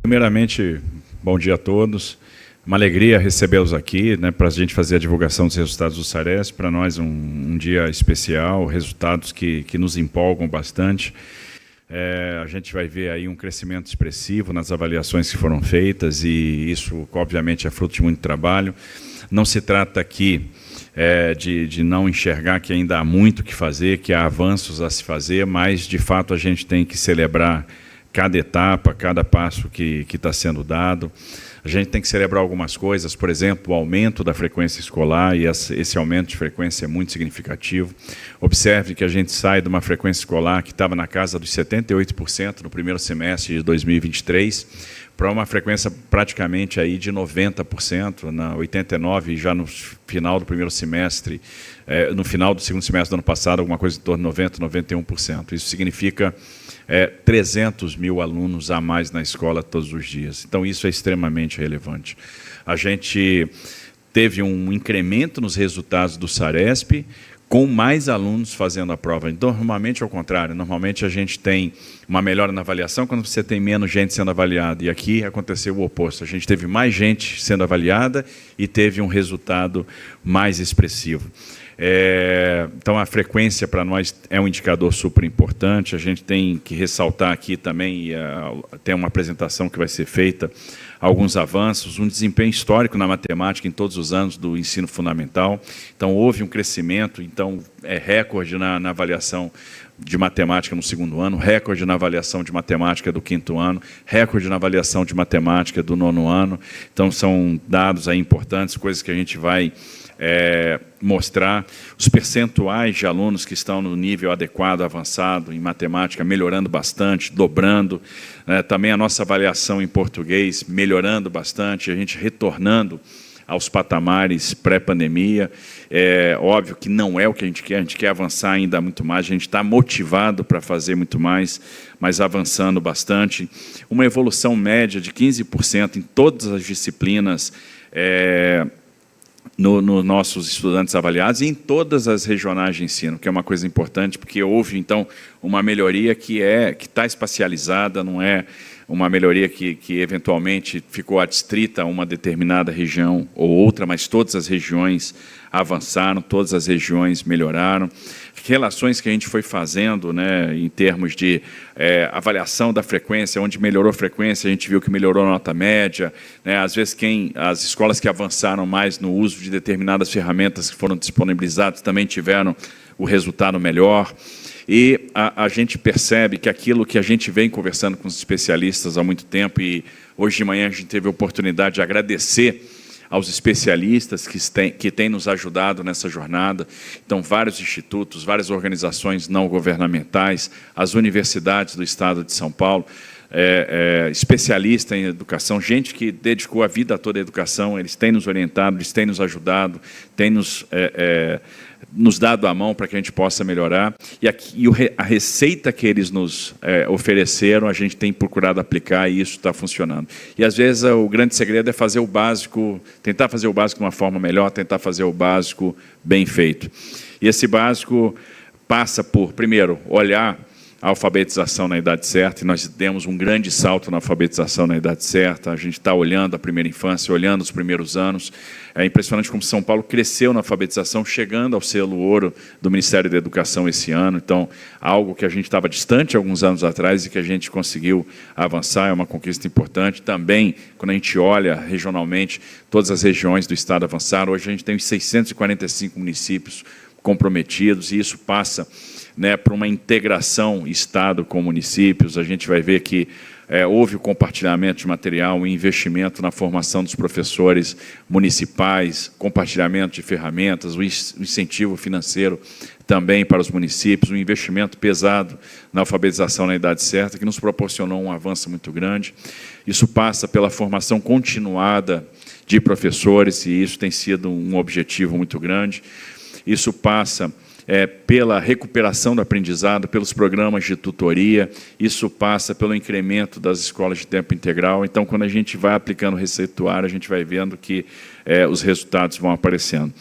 Primeiramente, bom dia a todos. Uma alegria recebê-los aqui, né, para a gente fazer a divulgação dos resultados do Saresp. Para nós, um dia especial, resultados que nos empolgam bastante. A gente vai ver aí um crescimento expressivo nas avaliações que foram feitas, e isso, obviamente, é fruto de muito trabalho. Não se trata aqui de não enxergar que ainda há muito o que fazer, que há avanços a se fazer, mas, de fato, a gente tem que celebrar cada etapa, cada passo que está sendo dado. A gente tem que celebrar algumas coisas, por exemplo, o aumento da frequência escolar, e esse aumento de frequência é muito significativo. Observe que a gente sai de uma frequência escolar que estava na casa dos 78% no primeiro semestre de 2023, para uma frequência praticamente aí de 90%, na 89% já no final do primeiro semestre, no final do segundo semestre do ano passado, alguma coisa em torno de 90%, 91%. Isso significa 300 mil alunos a mais na escola todos os dias. Então, isso é extremamente relevante. A gente teve um incremento nos resultados do Saresp, com mais alunos fazendo a prova. Então, normalmente, ao contrário, normalmente a gente tem uma melhora na avaliação quando você tem menos gente sendo avaliada. E aqui aconteceu o oposto. A gente teve mais gente sendo avaliada e teve um resultado mais expressivo. Então, a frequência para nós é um indicador super importante. A gente tem que ressaltar aqui também, tem uma apresentação que vai ser feita, alguns avanços, um desempenho histórico na matemática em todos os anos do ensino fundamental. Então, houve um crescimento, então, recorde na avaliação de matemática no segundo ano, recorde na avaliação de matemática do quinto ano, recorde na avaliação de matemática do nono ano. Então, são dados aí importantes, coisas que a gente vai mostrar. Os percentuais de alunos que estão no nível adequado, avançado em matemática, melhorando bastante, dobrando. Também a nossa avaliação em português melhorando bastante, a gente retornando aos patamares pré-pandemia. Óbvio que não é o que a gente quer avançar ainda muito mais, a gente está motivado para fazer muito mais, mas avançando bastante. Uma evolução média de 15% em todas as disciplinas nos nossos estudantes avaliados e em todas as regionais de ensino, que é uma coisa importante, porque houve, então, uma melhoria que está espacializada, não é uma melhoria que eventualmente ficou adstrita a uma determinada região ou outra, mas todas as regiões avançaram, todas as regiões melhoraram. Relações que a gente foi fazendo, né, em termos de avaliação da frequência, onde melhorou a frequência, a gente viu que melhorou a nota média, né, às vezes as escolas que avançaram mais no uso de determinadas ferramentas que foram disponibilizadas também tiveram o resultado melhor. E a gente percebe que aquilo que a gente vem conversando com os especialistas há muito tempo, e hoje de manhã a gente teve a oportunidade de agradecer aos especialistas que têm nos ajudado nessa jornada. Então, vários institutos, várias organizações não governamentais, as universidades do Estado de São Paulo, especialista em educação, gente que dedicou a vida toda à educação, eles têm nos orientado, eles têm nos ajudado, têm nos dado a mão para que a gente possa melhorar. E a receita que eles nos ofereceram, a gente tem procurado aplicar, e isso está funcionando. E, às vezes, o grande segredo é fazer o básico, tentar fazer o básico de uma forma melhor, tentar fazer o básico bem feito. E esse básico passa por, primeiro, olhar a alfabetização na idade certa, e nós demos um grande salto na alfabetização na idade certa. A gente está olhando a primeira infância, olhando os primeiros anos. É impressionante como São Paulo cresceu na alfabetização, chegando ao selo ouro do Ministério da Educação esse ano. Então, algo que a gente estava distante alguns anos atrás e que a gente conseguiu avançar, é uma conquista importante. Também, quando a gente olha regionalmente, todas as regiões do Estado avançaram. Hoje a gente tem os 645 municípios comprometidos, e isso passa, né, para uma integração Estado com municípios. A gente vai ver que houve o compartilhamento de material, o investimento na formação dos professores municipais, compartilhamento de ferramentas, o incentivo financeiro também para os municípios, um investimento pesado na alfabetização na idade certa, que nos proporcionou um avanço muito grande. Isso passa pela formação continuada de professores, e isso tem sido um objetivo muito grande. Isso passa pela recuperação do aprendizado, pelos programas de tutoria, isso passa pelo incremento das escolas de tempo integral. Então, quando a gente vai aplicando o receituário, a gente vai vendo que os resultados vão aparecendo.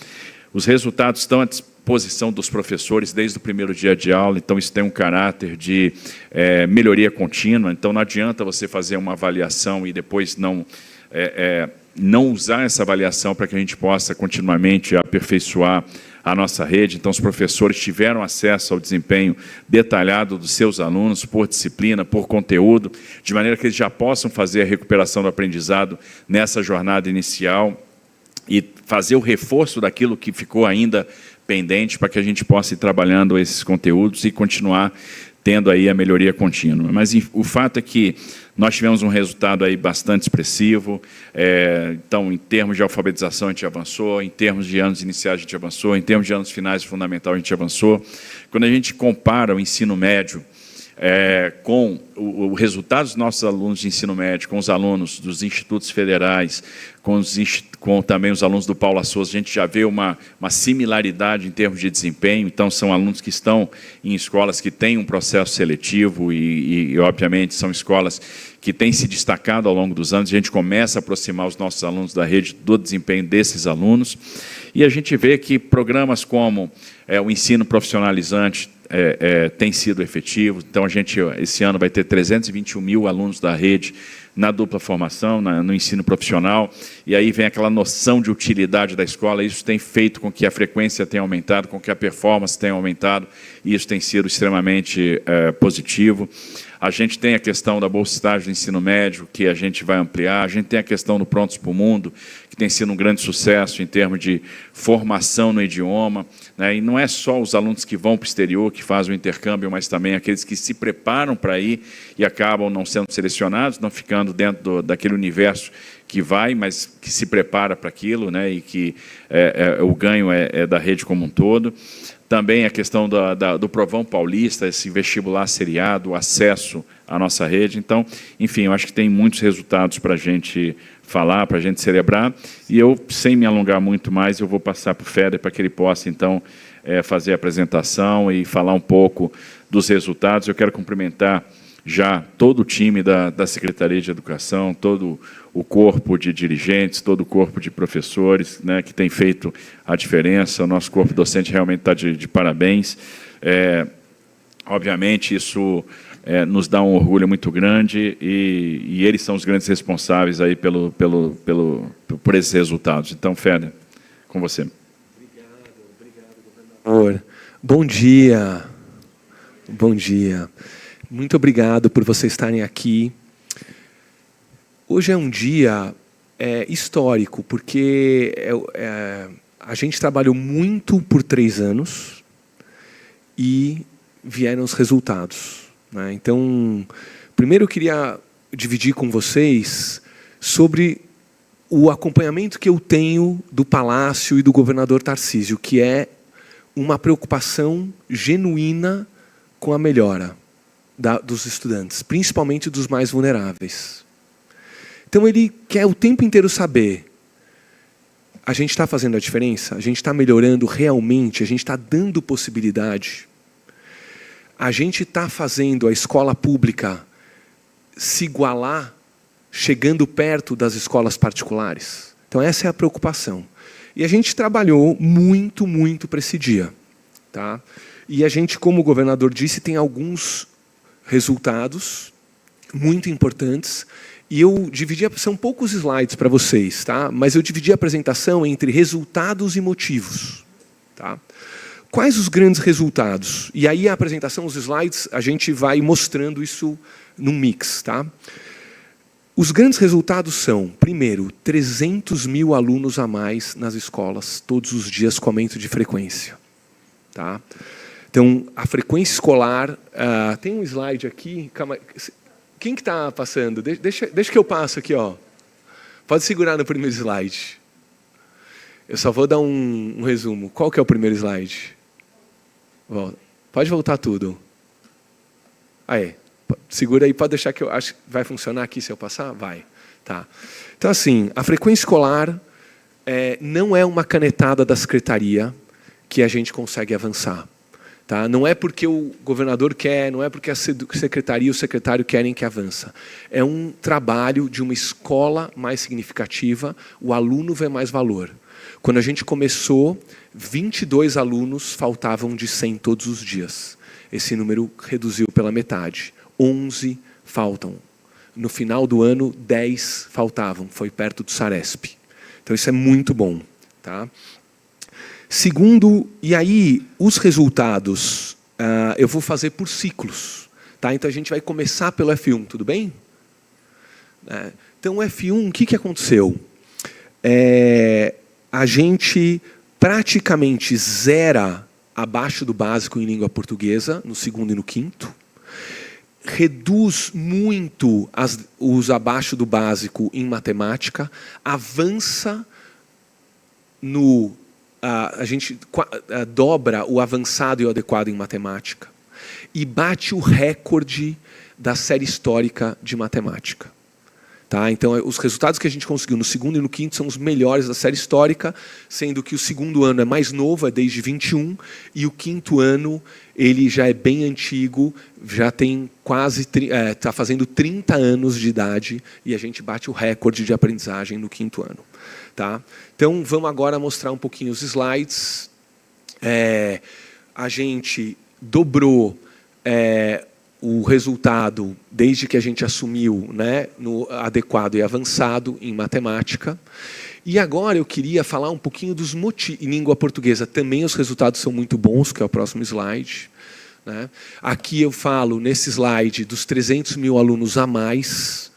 Os resultados estão à disposição dos professores desde o primeiro dia de aula, então isso tem um caráter de melhoria contínua, então não adianta você fazer uma avaliação e depois não usar essa avaliação para que a gente possa continuamente aperfeiçoar a nossa rede. Então, os professores tiveram acesso ao desempenho detalhado dos seus alunos, por disciplina, por conteúdo, de maneira que eles já possam fazer a recuperação do aprendizado nessa jornada inicial e fazer o reforço daquilo que ficou ainda pendente para que a gente possa ir trabalhando esses conteúdos e continuar tendo aí a melhoria contínua. Mas o fato é que nós tivemos um resultado aí bastante expressivo, então, em termos de alfabetização, a gente avançou, em termos de anos iniciais, a gente avançou, em termos de anos finais, fundamental, a gente avançou. Quando a gente compara o ensino médio com o resultado dos nossos alunos de ensino médio, com os alunos dos institutos federais, com também os alunos do Paula Souza, a gente já vê uma similaridade em termos de desempenho. Então, são alunos que estão em escolas que têm um processo seletivo e obviamente, são escolas que têm se destacado ao longo dos anos. A gente começa a aproximar os nossos alunos da rede do desempenho desses alunos. E a gente vê que programas como o ensino profissionalizante tem sido efetivo. Então, a gente, esse ano, vai ter 321 mil alunos da rede na dupla formação, no ensino profissional, e aí vem aquela noção de utilidade da escola. Isso tem feito com que a frequência tenha aumentado, com que a performance tenha aumentado, e isso tem sido extremamente positivo. A gente tem a questão da bolsa de estágio do ensino médio, que a gente vai ampliar. A gente tem a questão do Prontos para o Mundo, que tem sido um grande sucesso em termos de formação no idioma, né? E não é só os alunos que vão para o exterior, que fazem o intercâmbio, mas também aqueles que se preparam para ir e acabam não sendo selecionados, não ficando dentro daquele universo que vai, mas que se prepara para aquilo, né? E que o ganho é da rede como um todo. Também a questão do Provão Paulista, esse vestibular seriado, o acesso à nossa rede. Então, enfim, eu acho que tem muitos resultados para a gente falar, para a gente celebrar. E eu, sem me alongar muito mais, eu vou passar para o Feder para que ele possa, então, fazer a apresentação e falar um pouco dos resultados. Eu quero cumprimentar já todo o time da Secretaria de Educação, todo o corpo de dirigentes, todo o corpo de professores, né, que tem feito a diferença. O nosso corpo docente realmente está de parabéns. Obviamente, isso nos dá um orgulho muito grande e eles são os grandes responsáveis aí por esses resultados. Então, Feder, com você. Obrigado, governador. Bom dia. Bom dia. Muito obrigado por vocês estarem aqui. Hoje é um dia histórico, porque a gente trabalhou muito por 3 anos e vieram os resultados, né? Então, primeiro eu queria dividir com vocês sobre o acompanhamento que eu tenho do Palácio e do governador Tarcísio, que é uma preocupação genuína com a melhora dos estudantes, principalmente dos mais vulneráveis. Então, ele quer o tempo inteiro saber: a gente está fazendo a diferença? A gente está melhorando realmente? A gente está dando possibilidade? A gente está fazendo a escola pública se igualar, chegando perto das escolas particulares? Então, essa é a preocupação. E a gente trabalhou muito, muito para esse dia, tá? E a gente, como o governador disse, tem alguns resultados muito importantes. E eu dividi, são poucos slides para vocês, tá? Mas eu dividi a apresentação entre resultados e motivos, tá? Quais os grandes resultados? E aí a apresentação, os slides, a gente vai mostrando isso num mix, tá? Os grandes resultados são, primeiro, 300 mil alunos a mais nas escolas, todos os dias com aumento de frequência, tá? Então, a frequência escolar... tem um slide aqui... Calma, quem que está passando? Deixa que eu passo aqui, ó. Pode segurar no primeiro slide. Eu só vou dar um resumo. Qual que é o primeiro slide? Pode voltar tudo. Aí, segura aí, pode deixar que eu acho que vai funcionar aqui se eu passar? Vai. Tá. Então, assim, a frequência escolar não é uma canetada da secretaria que a gente consegue avançar. Tá? Não é porque o governador quer, não é porque a secretaria e o secretário querem que avança. É um trabalho de uma escola mais significativa, o aluno vê mais valor. Quando a gente começou, 22 alunos faltavam de 100 todos os dias. Esse número reduziu pela metade. 11 faltam. No final do ano, 10 faltavam. Foi perto do Saresp. Então isso é muito bom. Tá? Segundo, e aí os resultados eu vou fazer por ciclos. Tá? Então a gente vai começar pelo F1, tudo bem? Então o F1, o que aconteceu? A gente praticamente zera abaixo do básico em língua portuguesa, no segundo e no quinto. Reduz muito os abaixo do básico em matemática. Avança no... a gente dobra o avançado e o adequado em matemática. E bate o recorde da série histórica de matemática. Tá? Então, os resultados que a gente conseguiu no segundo e no quinto são os melhores da série histórica, sendo que o segundo ano é mais novo, é desde 21, e o quinto ano ele já é bem antigo, já tem quase está fazendo 30 anos de idade, e a gente bate o recorde de aprendizagem no quinto ano. Tá? Então, vamos agora mostrar um pouquinho os slides. A gente dobrou o resultado desde que a gente assumiu, né, no adequado e avançado em matemática. E agora eu queria falar um pouquinho dos motivos. Em língua portuguesa também os resultados são muito bons, que é o próximo slide. Né? Aqui eu falo, nesse slide, dos 300 mil alunos a mais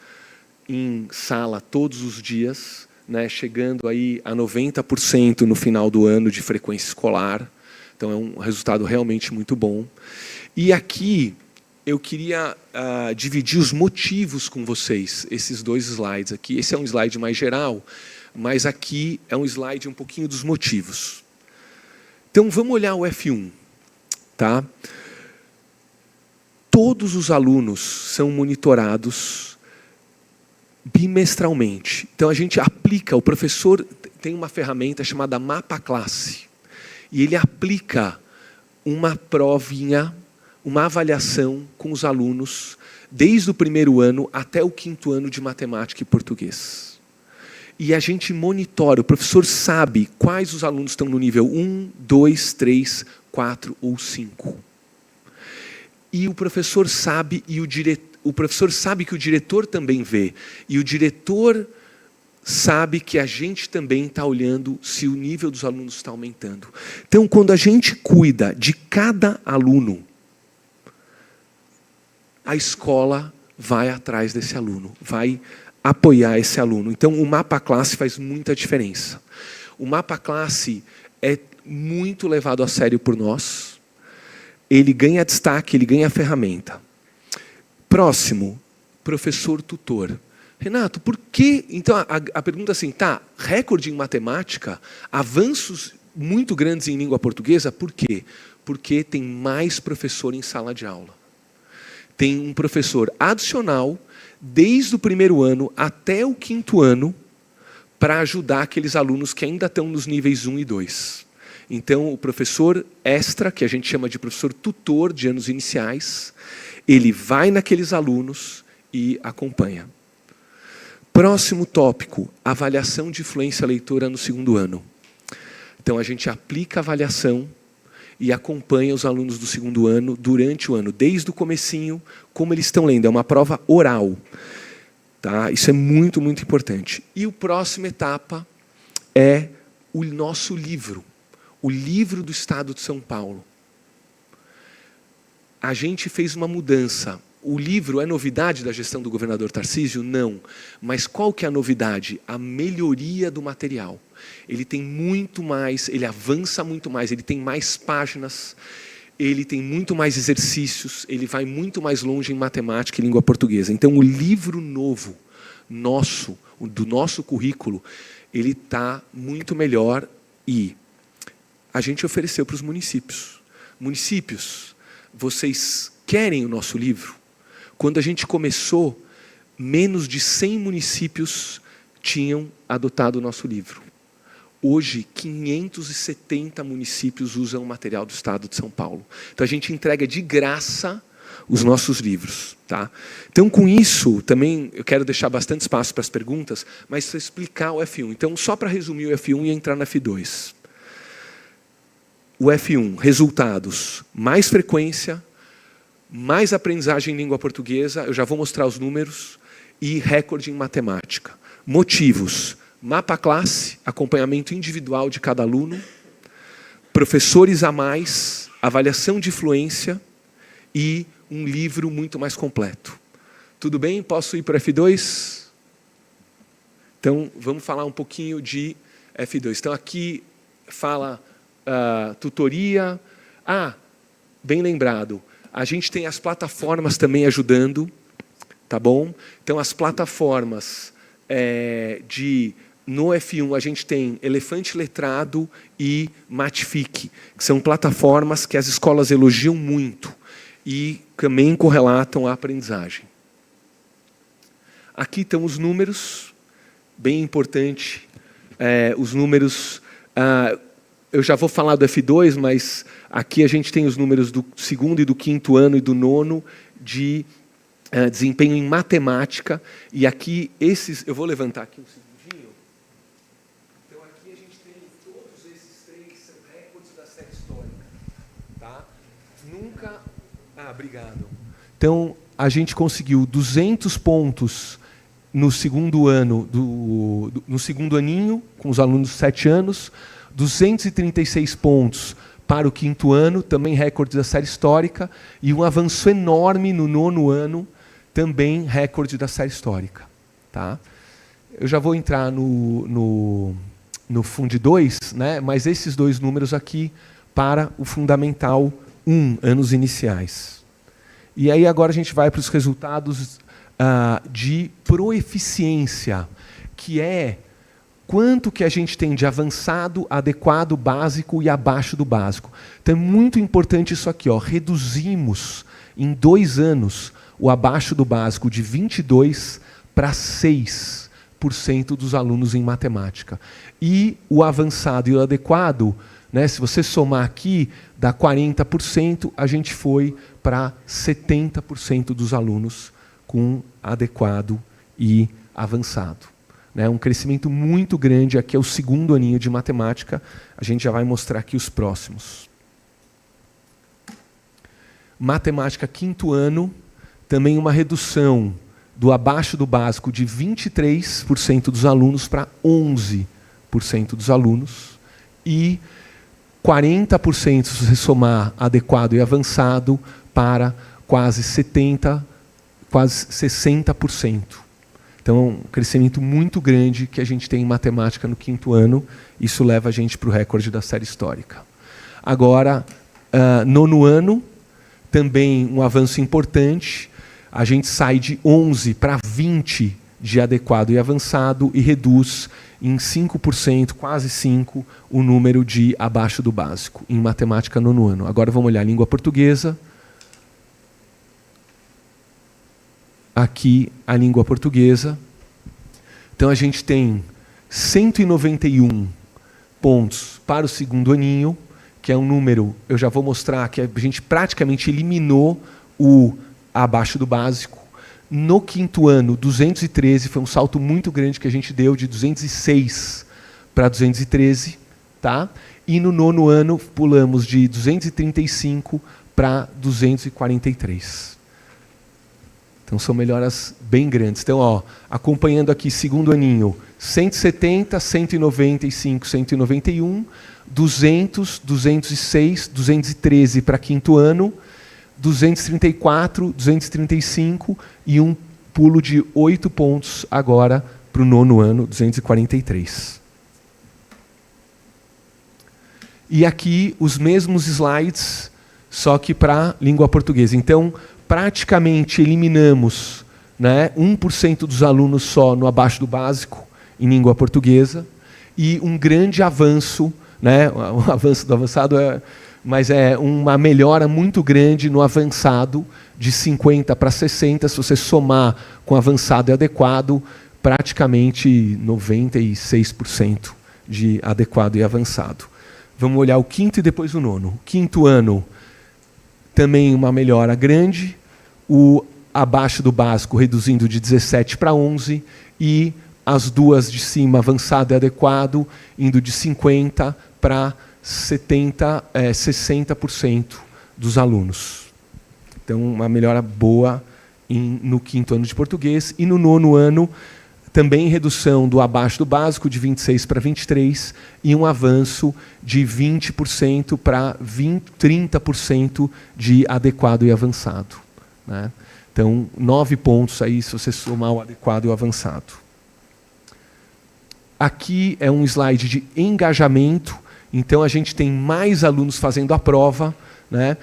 em sala todos os dias, né, chegando aí a 90% no final do ano de frequência escolar. Então é um resultado realmente muito bom. E aqui eu queria dividir os motivos com vocês, esses dois slides aqui. Esse é um slide mais geral, mas aqui é um slide um pouquinho dos motivos. Então vamos olhar o F1. Tá? Todos os alunos são monitorados bimestralmente. Então a gente aplica, o professor tem uma ferramenta chamada Mapa Classe. E ele aplica uma provinha, uma avaliação com os alunos, desde o primeiro ano até o quinto ano de matemática e português. E a gente monitora, o professor sabe quais os alunos estão no nível 1, 2, 3, 4 ou 5. E o professor sabe, o professor sabe que o diretor também vê. E o diretor sabe que a gente também está olhando se o nível dos alunos está aumentando. Então, quando a gente cuida de cada aluno, a escola vai atrás desse aluno, vai apoiar esse aluno. Então, o Mapa Classe faz muita diferença. O Mapa Classe é muito levado a sério por nós. Ele ganha destaque, ele ganha ferramenta. Próximo, professor tutor. Renato, por que... Então, a pergunta é assim, tá, recorde em matemática, avanços muito grandes em língua portuguesa, por quê? Porque tem mais professor em sala de aula. Tem um professor adicional, desde o primeiro ano até o quinto ano, para ajudar aqueles alunos que ainda estão nos níveis 1 e 2. Então, o professor extra, que a gente chama de professor tutor de anos iniciais, ele vai naqueles alunos e acompanha. Próximo tópico, avaliação de fluência leitora no segundo ano. Então, a gente aplica a avaliação e acompanha os alunos do segundo ano durante o ano, desde o comecinho, como eles estão lendo. É uma prova oral. Tá? Isso é muito, muito importante. E a próxima etapa é o nosso livro. O livro do Estado de São Paulo. A gente fez uma mudança. O livro é novidade da gestão do governador Tarcísio? Não. Mas qual que é a novidade? A melhoria do material. Ele tem muito mais, ele avança muito mais, ele tem mais páginas, ele tem muito mais exercícios, ele vai muito mais longe em matemática e língua portuguesa. Então, o livro novo, do nosso currículo, ele está muito melhor e a gente ofereceu para os municípios. Municípios, vocês querem o nosso livro? Quando a gente começou, menos de 100 municípios tinham adotado o nosso livro. Hoje, 570 municípios usam o material do Estado de São Paulo. Então, a gente entrega de graça os nossos livros. Tá? Então, com isso, também eu quero deixar bastante espaço para as perguntas, mas para explicar o F1. Então, só para resumir o F1 e entrar no F2. O F1, resultados, mais frequência, mais aprendizagem em língua portuguesa, eu já vou mostrar os números, e recorde em matemática. Motivos, mapa classe, acompanhamento individual de cada aluno, professores a mais, avaliação de fluência e um livro muito mais completo. Tudo bem? Posso ir para F2? Então, vamos falar um pouquinho de F2. Então, aqui fala tutoria. Bem lembrado. A gente tem as plataformas também ajudando, tá bom? Então, as plataformas no F1 a gente tem Elefante Letrado e Matific, que são plataformas que as escolas elogiam muito e também correlatam à aprendizagem. Aqui estão os números, bem importante. Os números, eu já vou falar do F2, mas aqui a gente tem os números do 2º e do 5º ano e do 9º de desempenho em matemática. E aqui, eu vou levantar aqui um segundinho. Então, aqui a gente tem todos esses 3 são recordes da série histórica. Tá? Nunca... obrigado. Então, a gente conseguiu 200 pontos no 2º ano, no 2º aninho, com os alunos de 7 anos, 236 pontos para o 5º ano, também recorde da série histórica, e um avanço enorme no 9º ano, também recorde da série histórica. Tá? Eu já vou entrar no Fund 2, né? Mas esses 2 números aqui para o Fundamental 1, anos iniciais. E aí agora a gente vai para os resultados de proeficiência, que é quanto que a gente tem de avançado, adequado, básico e abaixo do básico. Então é muito importante isso aqui. Reduzimos em 2 anos o abaixo do básico de 22% para 6% dos alunos em matemática. E o avançado e o adequado, né, se você somar aqui, dá 40%, a gente foi para 70% dos alunos com adequado e avançado. Né, um crescimento muito grande, aqui é o 2º aninho de matemática, a gente já vai mostrar aqui os próximos. Matemática 5º ano, também uma redução do abaixo do básico de 23% dos alunos para 11% dos alunos, e 40%, se você somar adequado e avançado, para quase 70%, quase 60%. Então, um crescimento muito grande que a gente tem em matemática no 5º ano. Isso leva a gente para o recorde da série histórica. Agora, 9º ano, também um avanço importante. A gente sai de 11 para 20 de adequado e avançado e reduz em 5%, quase 5%, o número de abaixo do básico, em matemática 9º ano. Agora vamos olhar a língua portuguesa. Aqui a língua portuguesa. Então a gente tem 191 pontos para o 2º aninho, que é um número, eu já vou mostrar, que a gente praticamente eliminou o abaixo do básico. No 5º ano, 213, foi um salto muito grande que a gente deu, de 206 para 213. Tá? E no 9º ano, pulamos de 235 para 243. Então, são melhoras bem grandes. Então, acompanhando aqui, 2º aninho, 170, 195, 191, 200, 206, 213 para 5º ano, 234, 235 e um pulo de 8 pontos agora para o 9º ano, 243. E aqui os mesmos slides, só que para língua portuguesa. Então, praticamente eliminamos, né, 1% dos alunos só no abaixo do básico em língua portuguesa e um grande avanço, né, o avanço do avançado mas é uma melhora muito grande no avançado, de 50 para 60, se você somar com avançado e adequado, praticamente 96% de adequado e avançado. Vamos olhar o 5º e depois o 9º. 5º ano, também uma melhora grande, o abaixo do básico reduzindo de 17 para 11 e as duas de cima, avançado e adequado, indo de 50 para 60% dos alunos. Então, uma melhora boa no 5º ano de português. E no 9º ano, também redução do abaixo do básico, de 26 para 23, e um avanço de 20% para 30% de adequado e avançado, né? Então, 9 pontos aí, se você somar o adequado e o avançado. Aqui é um slide de engajamento. Então, a gente tem mais alunos fazendo a prova, né?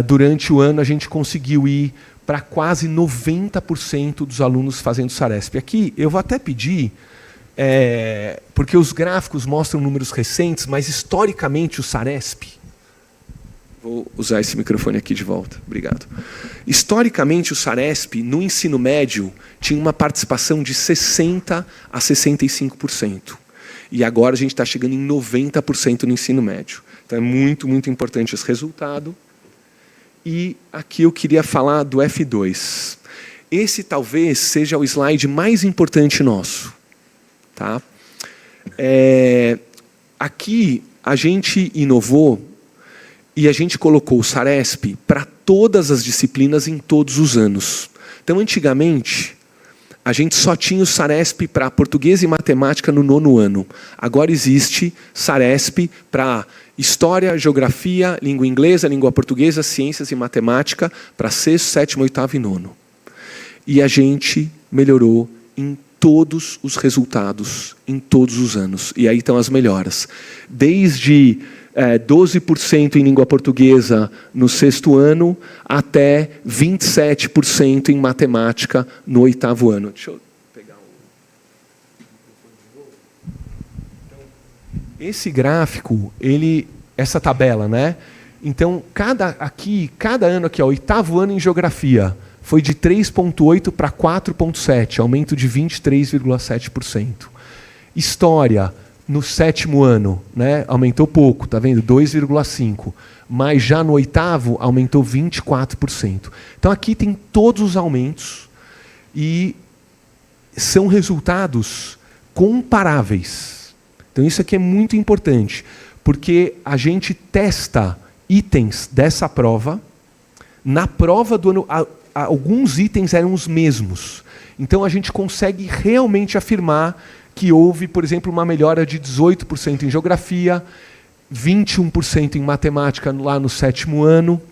Durante o ano, a gente conseguiu ir para quase 90% dos alunos fazendo Saresp. Aqui, eu vou até pedir, porque os gráficos mostram números recentes, mas, historicamente, o Saresp... Vou usar esse microfone aqui de volta. Obrigado. Historicamente, o Saresp, no ensino médio, tinha uma participação de 60% a 65%. E agora a gente está chegando em 90% no ensino médio. Então é muito, muito importante esse resultado. E aqui eu queria falar do F2. Esse talvez seja o slide mais importante nosso. Tá? Aqui a gente inovou e a gente colocou o Saresp para todas as disciplinas em todos os anos. Então, antigamente, a gente só tinha o Saresp para português e matemática no 9º ano. Agora existe Saresp para história, geografia, língua inglesa, língua portuguesa, ciências e matemática para 6º, 7º, 8º e 9º. E a gente melhorou em todos os resultados, em todos os anos. E aí estão as melhoras. Desde 12% em língua portuguesa no 6º ano, até 27% em matemática no 8º ano. Deixa eu pegar esse gráfico, essa tabela, né? Então, cada ano aqui, 8º ano em geografia, foi de 3,8 para 4,7, aumento de 23,7%. História, no 7º ano, né, aumentou pouco, tá vendo? 2,5. Mas já no 8º, aumentou 24%. Então aqui tem todos os aumentos e são resultados comparáveis. Então isso aqui é muito importante, porque a gente testa itens dessa prova. Na prova do ano, alguns itens eram os mesmos. Então a gente consegue realmente afirmar que houve, por exemplo, uma melhora de 18% em geografia, 21% em matemática lá no 7º ano.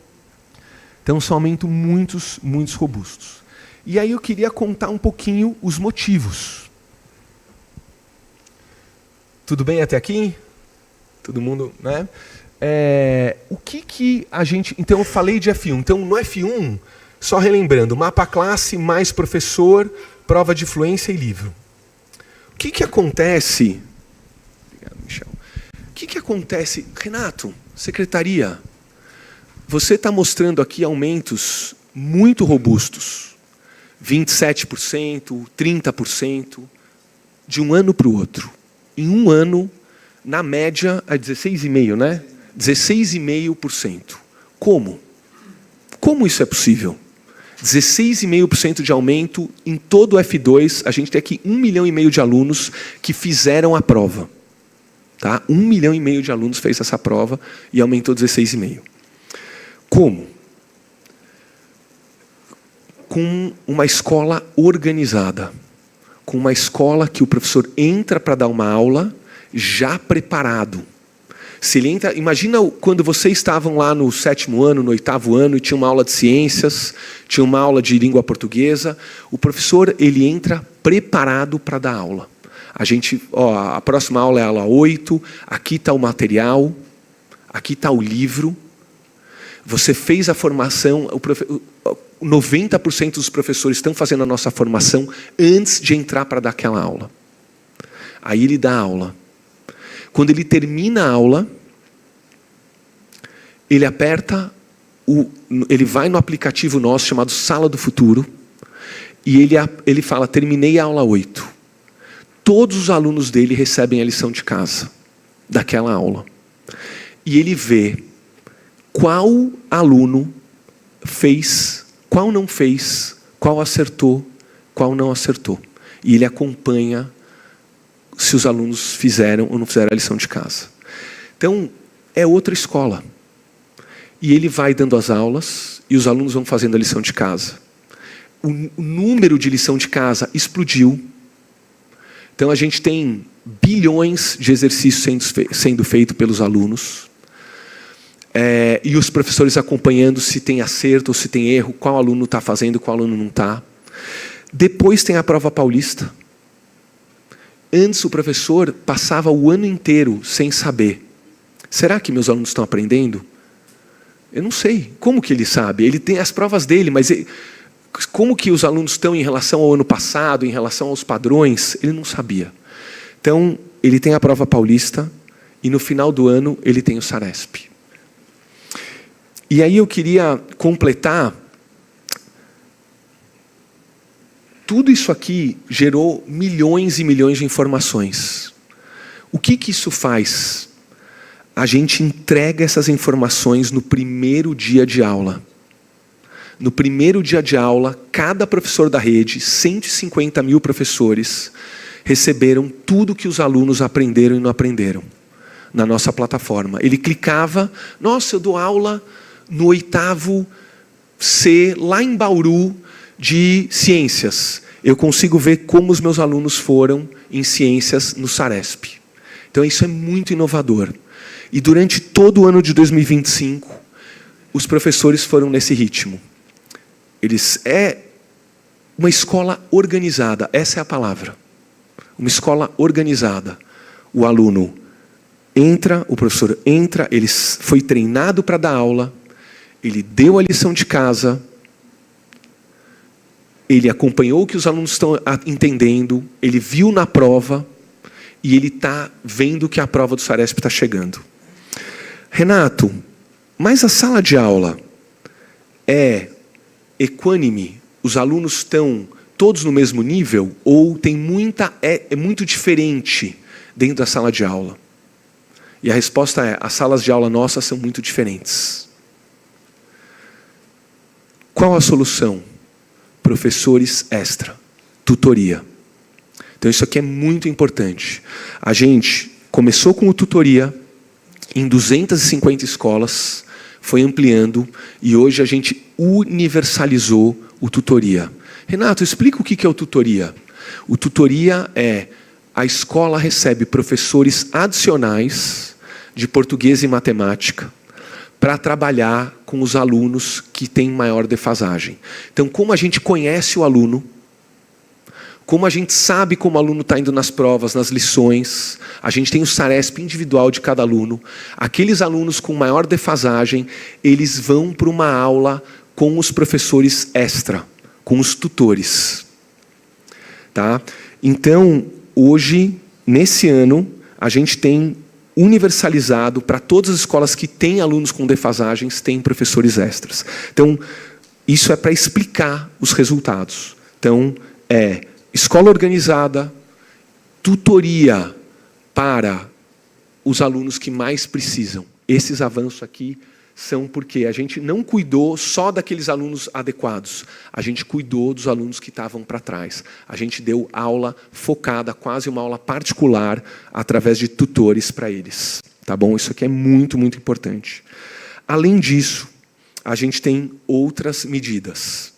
Então, são aumentos muito robustos. E aí eu queria contar um pouquinho os motivos. Tudo bem até aqui? Todo mundo, né? O que a gente... Então, eu falei de F1. Então, no F1, só relembrando, mapa classe, mais professor, prova de fluência e livro. O que acontece? Obrigado, Michel. O que acontece? Renato, secretaria, você está mostrando aqui aumentos muito robustos. 27%, 30%, de um ano para o outro. Em um ano, na média, é 16,5%, né? 16,5%. Como? Como isso é possível? 16,5% de aumento em todo o F2. A gente tem aqui 1,5 milhão de alunos que fizeram a prova. Tá? 1,5 milhão de alunos fez essa prova e aumentou 16,5%. Como? Com uma escola organizada. Com uma escola que o professor entra para dar uma aula já preparado. Se ele entra, imagina quando vocês estavam lá no 7º ano, no 8º ano, e tinha uma aula de ciências, tinha uma aula de língua portuguesa. O professor, ele entra preparado para dar aula. A próxima aula é a aula 8, aqui está o material, aqui está o livro. Você fez a formação, 90% dos professores estão fazendo a nossa formação antes de entrar para dar aquela aula. Aí ele dá a aula. Quando ele termina a aula, ele ele vai no aplicativo nosso chamado Sala do Futuro e ele fala, terminei a aula 8. Todos os alunos dele recebem a lição de casa daquela aula. E ele vê qual aluno fez qual não fez, qual acertou, qual não acertou. E ele acompanha se os alunos fizeram ou não fizeram a lição de casa. Então, é outra escola. E ele vai dando as aulas e os alunos vão fazendo a lição de casa. O número de lição de casa explodiu. Então, a gente tem bilhões de exercícios sendo feitos pelos alunos. E os professores acompanhando se tem acerto ou se tem erro, qual aluno está fazendo, qual aluno não está. Depois tem a prova paulista. Antes o professor passava o ano inteiro sem saber. Será que meus alunos estão aprendendo? Eu não sei. Como que ele sabe? Ele tem as provas dele, mas como que os alunos estão em relação ao ano passado, em relação aos padrões? Ele não sabia. Então, ele tem a prova paulista e no final do ano ele tem o Saresp. E aí eu queria completar. Tudo isso aqui gerou milhões e milhões de informações. O que isso faz? A gente entrega essas informações no primeiro dia de aula. No primeiro dia de aula, cada professor da rede, 150 mil professores, receberam tudo que os alunos aprenderam e não aprenderam na nossa plataforma. Ele clicava, nossa, eu dou aula no 8º C, lá em Bauru, de ciências. Eu consigo ver como os meus alunos foram em ciências no Saresp. Então isso é muito inovador. E durante todo o ano de 2025, os professores foram nesse ritmo. É uma escola organizada, essa é a palavra. Uma escola organizada. O aluno entra, o professor entra, ele foi treinado para dar aula, ele deu a lição de casa, ele acompanhou o que os alunos estão entendendo, ele viu na prova e ele está vendo que a prova do Saresp está chegando. Renato, mas a sala de aula é equânime? Os alunos estão todos no mesmo nível? Ou tem é muito diferente dentro da sala de aula? E a resposta é, as salas de aula nossas são muito diferentes. Qual a solução? Professores extra, tutoria. Então isso aqui é muito importante. A gente começou com o tutoria em 250 escolas, foi ampliando e hoje a gente universalizou o tutoria. Renato, explica o que é o tutoria. O tutoria é a escola recebe professores adicionais de português e matemática para trabalhar com os alunos que têm maior defasagem. Então, como a gente conhece o aluno, como a gente sabe como o aluno está indo nas provas, nas lições, a gente tem o Saresp individual de cada aluno. Aqueles alunos com maior defasagem, eles vão para uma aula com os professores extra, com os tutores. Tá? Então, hoje, nesse ano, a gente tem universalizado para todas as escolas que têm alunos com defasagens, tem professores extras. Então, isso é para explicar os resultados. Então, escola organizada, tutoria para os alunos que mais precisam. Esses avanços aqui são porque a gente não cuidou só daqueles alunos adequados. A gente cuidou dos alunos que estavam para trás. A gente deu aula focada, quase uma aula particular, através de tutores para eles. Tá bom? Isso aqui é muito, muito importante. Além disso, a gente tem outras medidas.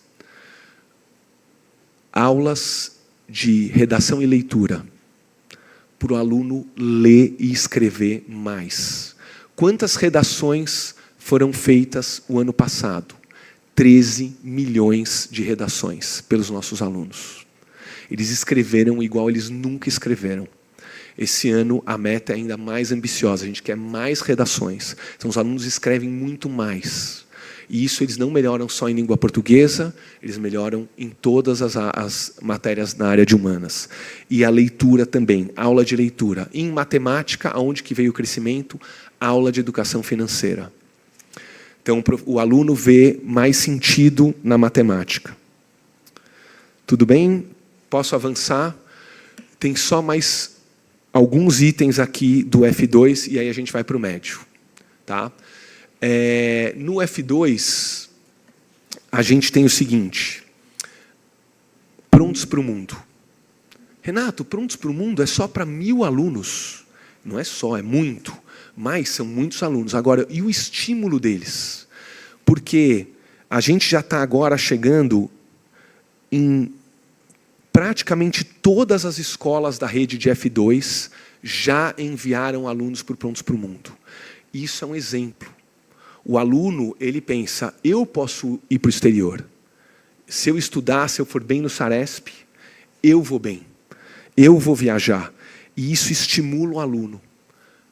Aulas de redação e leitura, para o aluno ler e escrever mais. Quantas redações foram feitas o ano passado? 13 milhões de redações pelos nossos alunos. Eles escreveram igual eles nunca escreveram. Esse ano a meta é ainda mais ambiciosa, a gente quer mais redações. Então os alunos escrevem muito mais. E isso eles não melhoram só em língua portuguesa, eles melhoram em todas as matérias na área de humanas. E a leitura também, aula de leitura. Em matemática, aonde que veio o crescimento? Aula de educação financeira. Então, o aluno vê mais sentido na matemática. Tudo bem? Posso avançar? Tem só mais alguns itens aqui do F2 e aí a gente vai para o médio. Tá? No F2, a gente tem o seguinte: Prontos para o Mundo. Renato, Prontos para o Mundo é só para 1.000 alunos. Não é só, é muito. Mas são muitos alunos. Agora, e o estímulo deles? Porque a gente já está agora chegando em praticamente todas as escolas da rede de F2 já enviaram alunos para o Prontos para o Mundo. Isso é um exemplo. O aluno, ele pensa, eu posso ir para o exterior. Se eu estudar, se eu for bem no Saresp, eu vou bem. Eu vou viajar. E isso estimula o aluno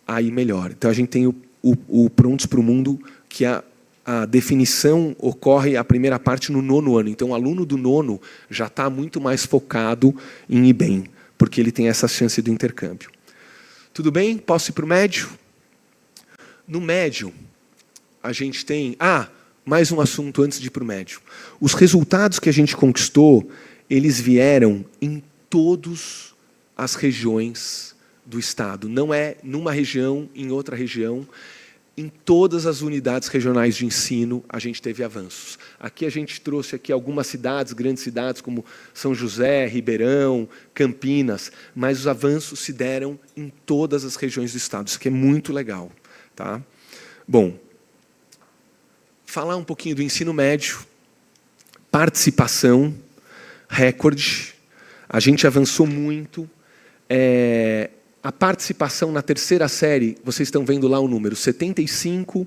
a ir melhor. Então, a gente tem o Prontos para o Mundo, que a definição ocorre, a primeira parte, no 9º ano. Então, o aluno do 9º já está muito mais focado em ir bem, porque ele tem essa chance do intercâmbio. Tudo bem? Posso ir para o médio? No médio, a gente tem... mais um assunto antes de ir para o médio. Os resultados que a gente conquistou, eles vieram em todas as regiões do Estado. Não é numa região, em outra região. Em todas as unidades regionais de ensino, a gente teve avanços. Aqui a gente trouxe aqui algumas cidades, grandes cidades, como São José, Ribeirão, Campinas, mas os avanços se deram em todas as regiões do Estado. Isso aqui é muito legal. Tá? Bom, falar um pouquinho do ensino médio, participação, recorde. A gente avançou muito. A participação na terceira série, vocês estão vendo lá o número, 75,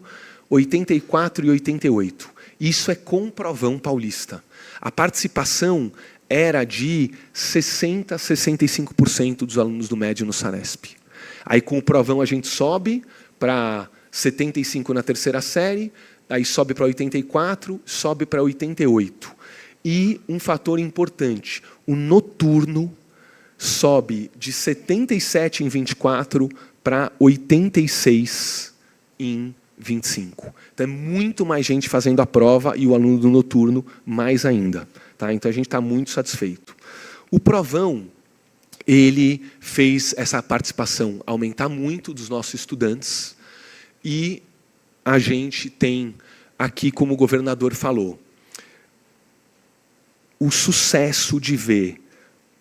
84 e 88. Isso é com Provão Paulista. A participação era de 60% a 65% dos alunos do médio no Saresp. Aí com o Provão a gente sobe para 75 na terceira série, aí sobe para 84, sobe para 88. E um fator importante, o noturno sobe de 77 em 24 para 86 em 25. Então, é muito mais gente fazendo a prova e o aluno do noturno mais ainda. Tá? Então, a gente está muito satisfeito. O Provão, ele fez essa participação aumentar muito dos nossos estudantes e a gente tem aqui, como o governador falou, o sucesso de ver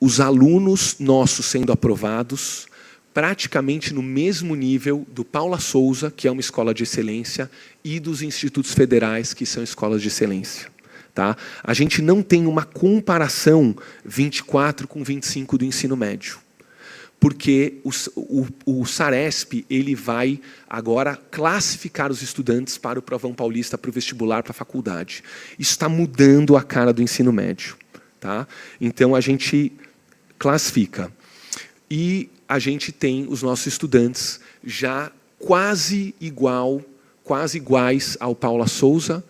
os alunos nossos sendo aprovados praticamente no mesmo nível do Paula Souza, que é uma escola de excelência, e dos institutos federais, que são escolas de excelência. Tá? A gente não tem uma comparação 24 com 25 do ensino médio, porque o Saresp ele vai agora classificar os estudantes para o Provão Paulista, para o vestibular, para a faculdade. Isso está mudando a cara do ensino médio. Tá? Então, a gente classifica. E a gente tem os nossos estudantes já quase iguais ao Paula Souza,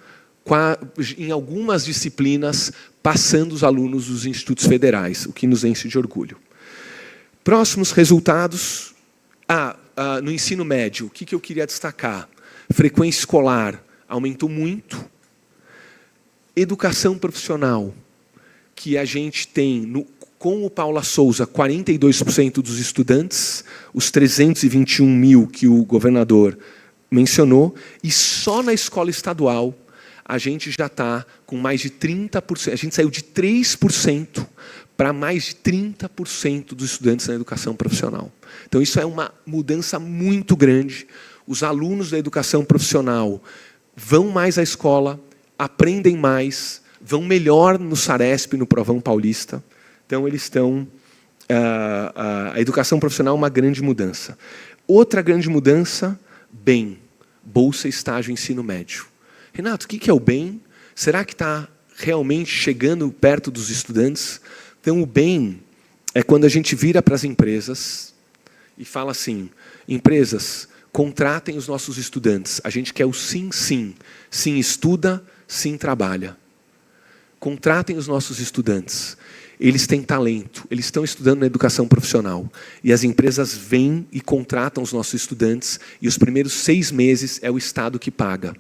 em algumas disciplinas, passando os alunos dos institutos federais, o que nos enche de orgulho. Próximos resultados. No ensino médio, o que eu queria destacar? Frequência escolar aumentou muito. Educação profissional, que a gente tem, com o Paula Souza, 42% dos estudantes, os 321 mil que o governador mencionou, e só na escola estadual a gente já está com mais de 30%, a gente saiu de 3% para mais de 30% dos estudantes na educação profissional. Então, isso é uma mudança muito grande. Os alunos da educação profissional vão mais à escola, aprendem mais, vão melhor no Saresp, no Provão Paulista. Então, eles estão... A educação profissional é uma grande mudança. Outra grande mudança, BEM, Bolsa Estágio Ensino Médio. Renato, o que é o BEM? Será que está realmente chegando perto dos estudantes? Então, o BEM é quando a gente vira para as empresas e fala assim, empresas, contratem os nossos estudantes. A gente quer o sim, sim. Sim estuda, sim trabalha. Contratem os nossos estudantes. Eles têm talento, eles estão estudando na educação profissional. E as empresas vêm e contratam os nossos estudantes, e os primeiros 6 meses é o Estado que paga.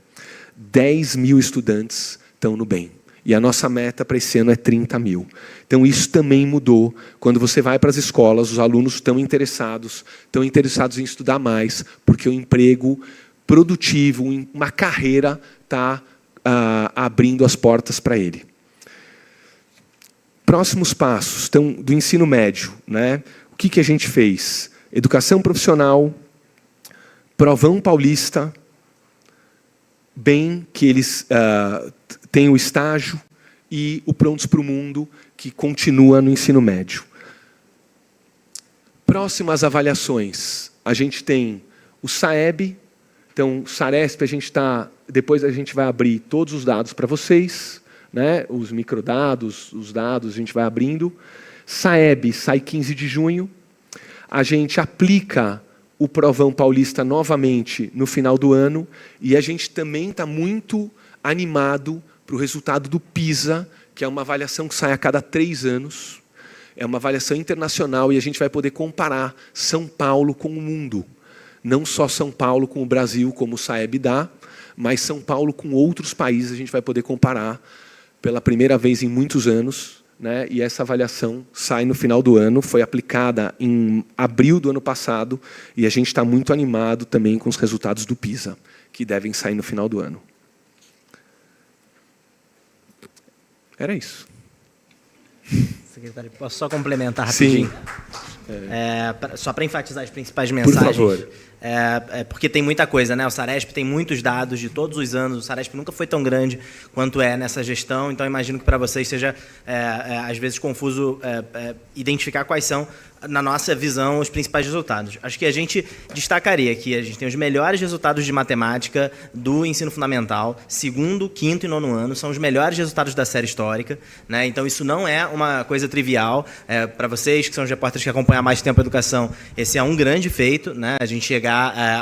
10 mil estudantes estão no BEM. E a nossa meta para esse ano é 30 mil. Então, isso também mudou. Quando você vai para as escolas, os alunos estão interessados em estudar mais, porque o emprego produtivo, uma carreira, está abrindo as portas para ele. Próximos passos, então, do ensino médio, né? O que a gente fez? Educação profissional, Provão Paulista, bem que eles têm o estágio, e o Prontos para o Mundo, que continua no ensino médio. Próximas avaliações, a gente tem o SAEB, então, Saresp, depois a gente vai abrir todos os dados para vocês, né? Os microdados, os dados, a gente vai abrindo. SAEB sai 15 de junho. A gente aplica o Provão Paulista novamente no final do ano, e a gente também está muito animado para o resultado do PISA, que é uma avaliação que sai a cada 3 anos. É uma avaliação internacional, e a gente vai poder comparar São Paulo com o mundo. Não só São Paulo com o Brasil, como o SAEB dá, mas São Paulo com outros países a gente vai poder comparar pela primeira vez em muitos anos, né? E essa avaliação sai no final do ano, foi aplicada em abril do ano passado, e a gente está muito animado também com os resultados do PISA, que devem sair no final do ano. Era isso. Secretário, posso só complementar rapidinho? Sim. Só para enfatizar as principais mensagens. Por favor. Porque tem muita coisa, né? O Saresp tem muitos dados de todos os anos. O Saresp nunca foi tão grande quanto é nessa gestão. Então, imagino que para vocês seja, às vezes, confuso identificar quais são, na nossa visão, os principais resultados. Acho que a gente destacaria que a gente tem os melhores resultados de matemática do ensino fundamental, segundo, quinto e nono ano, são os melhores resultados da série histórica, né? Então, isso não é uma coisa trivial. Para vocês, que são os repórteres que acompanham há mais tempo a educação, esse é um grande feito, né? A gente chegar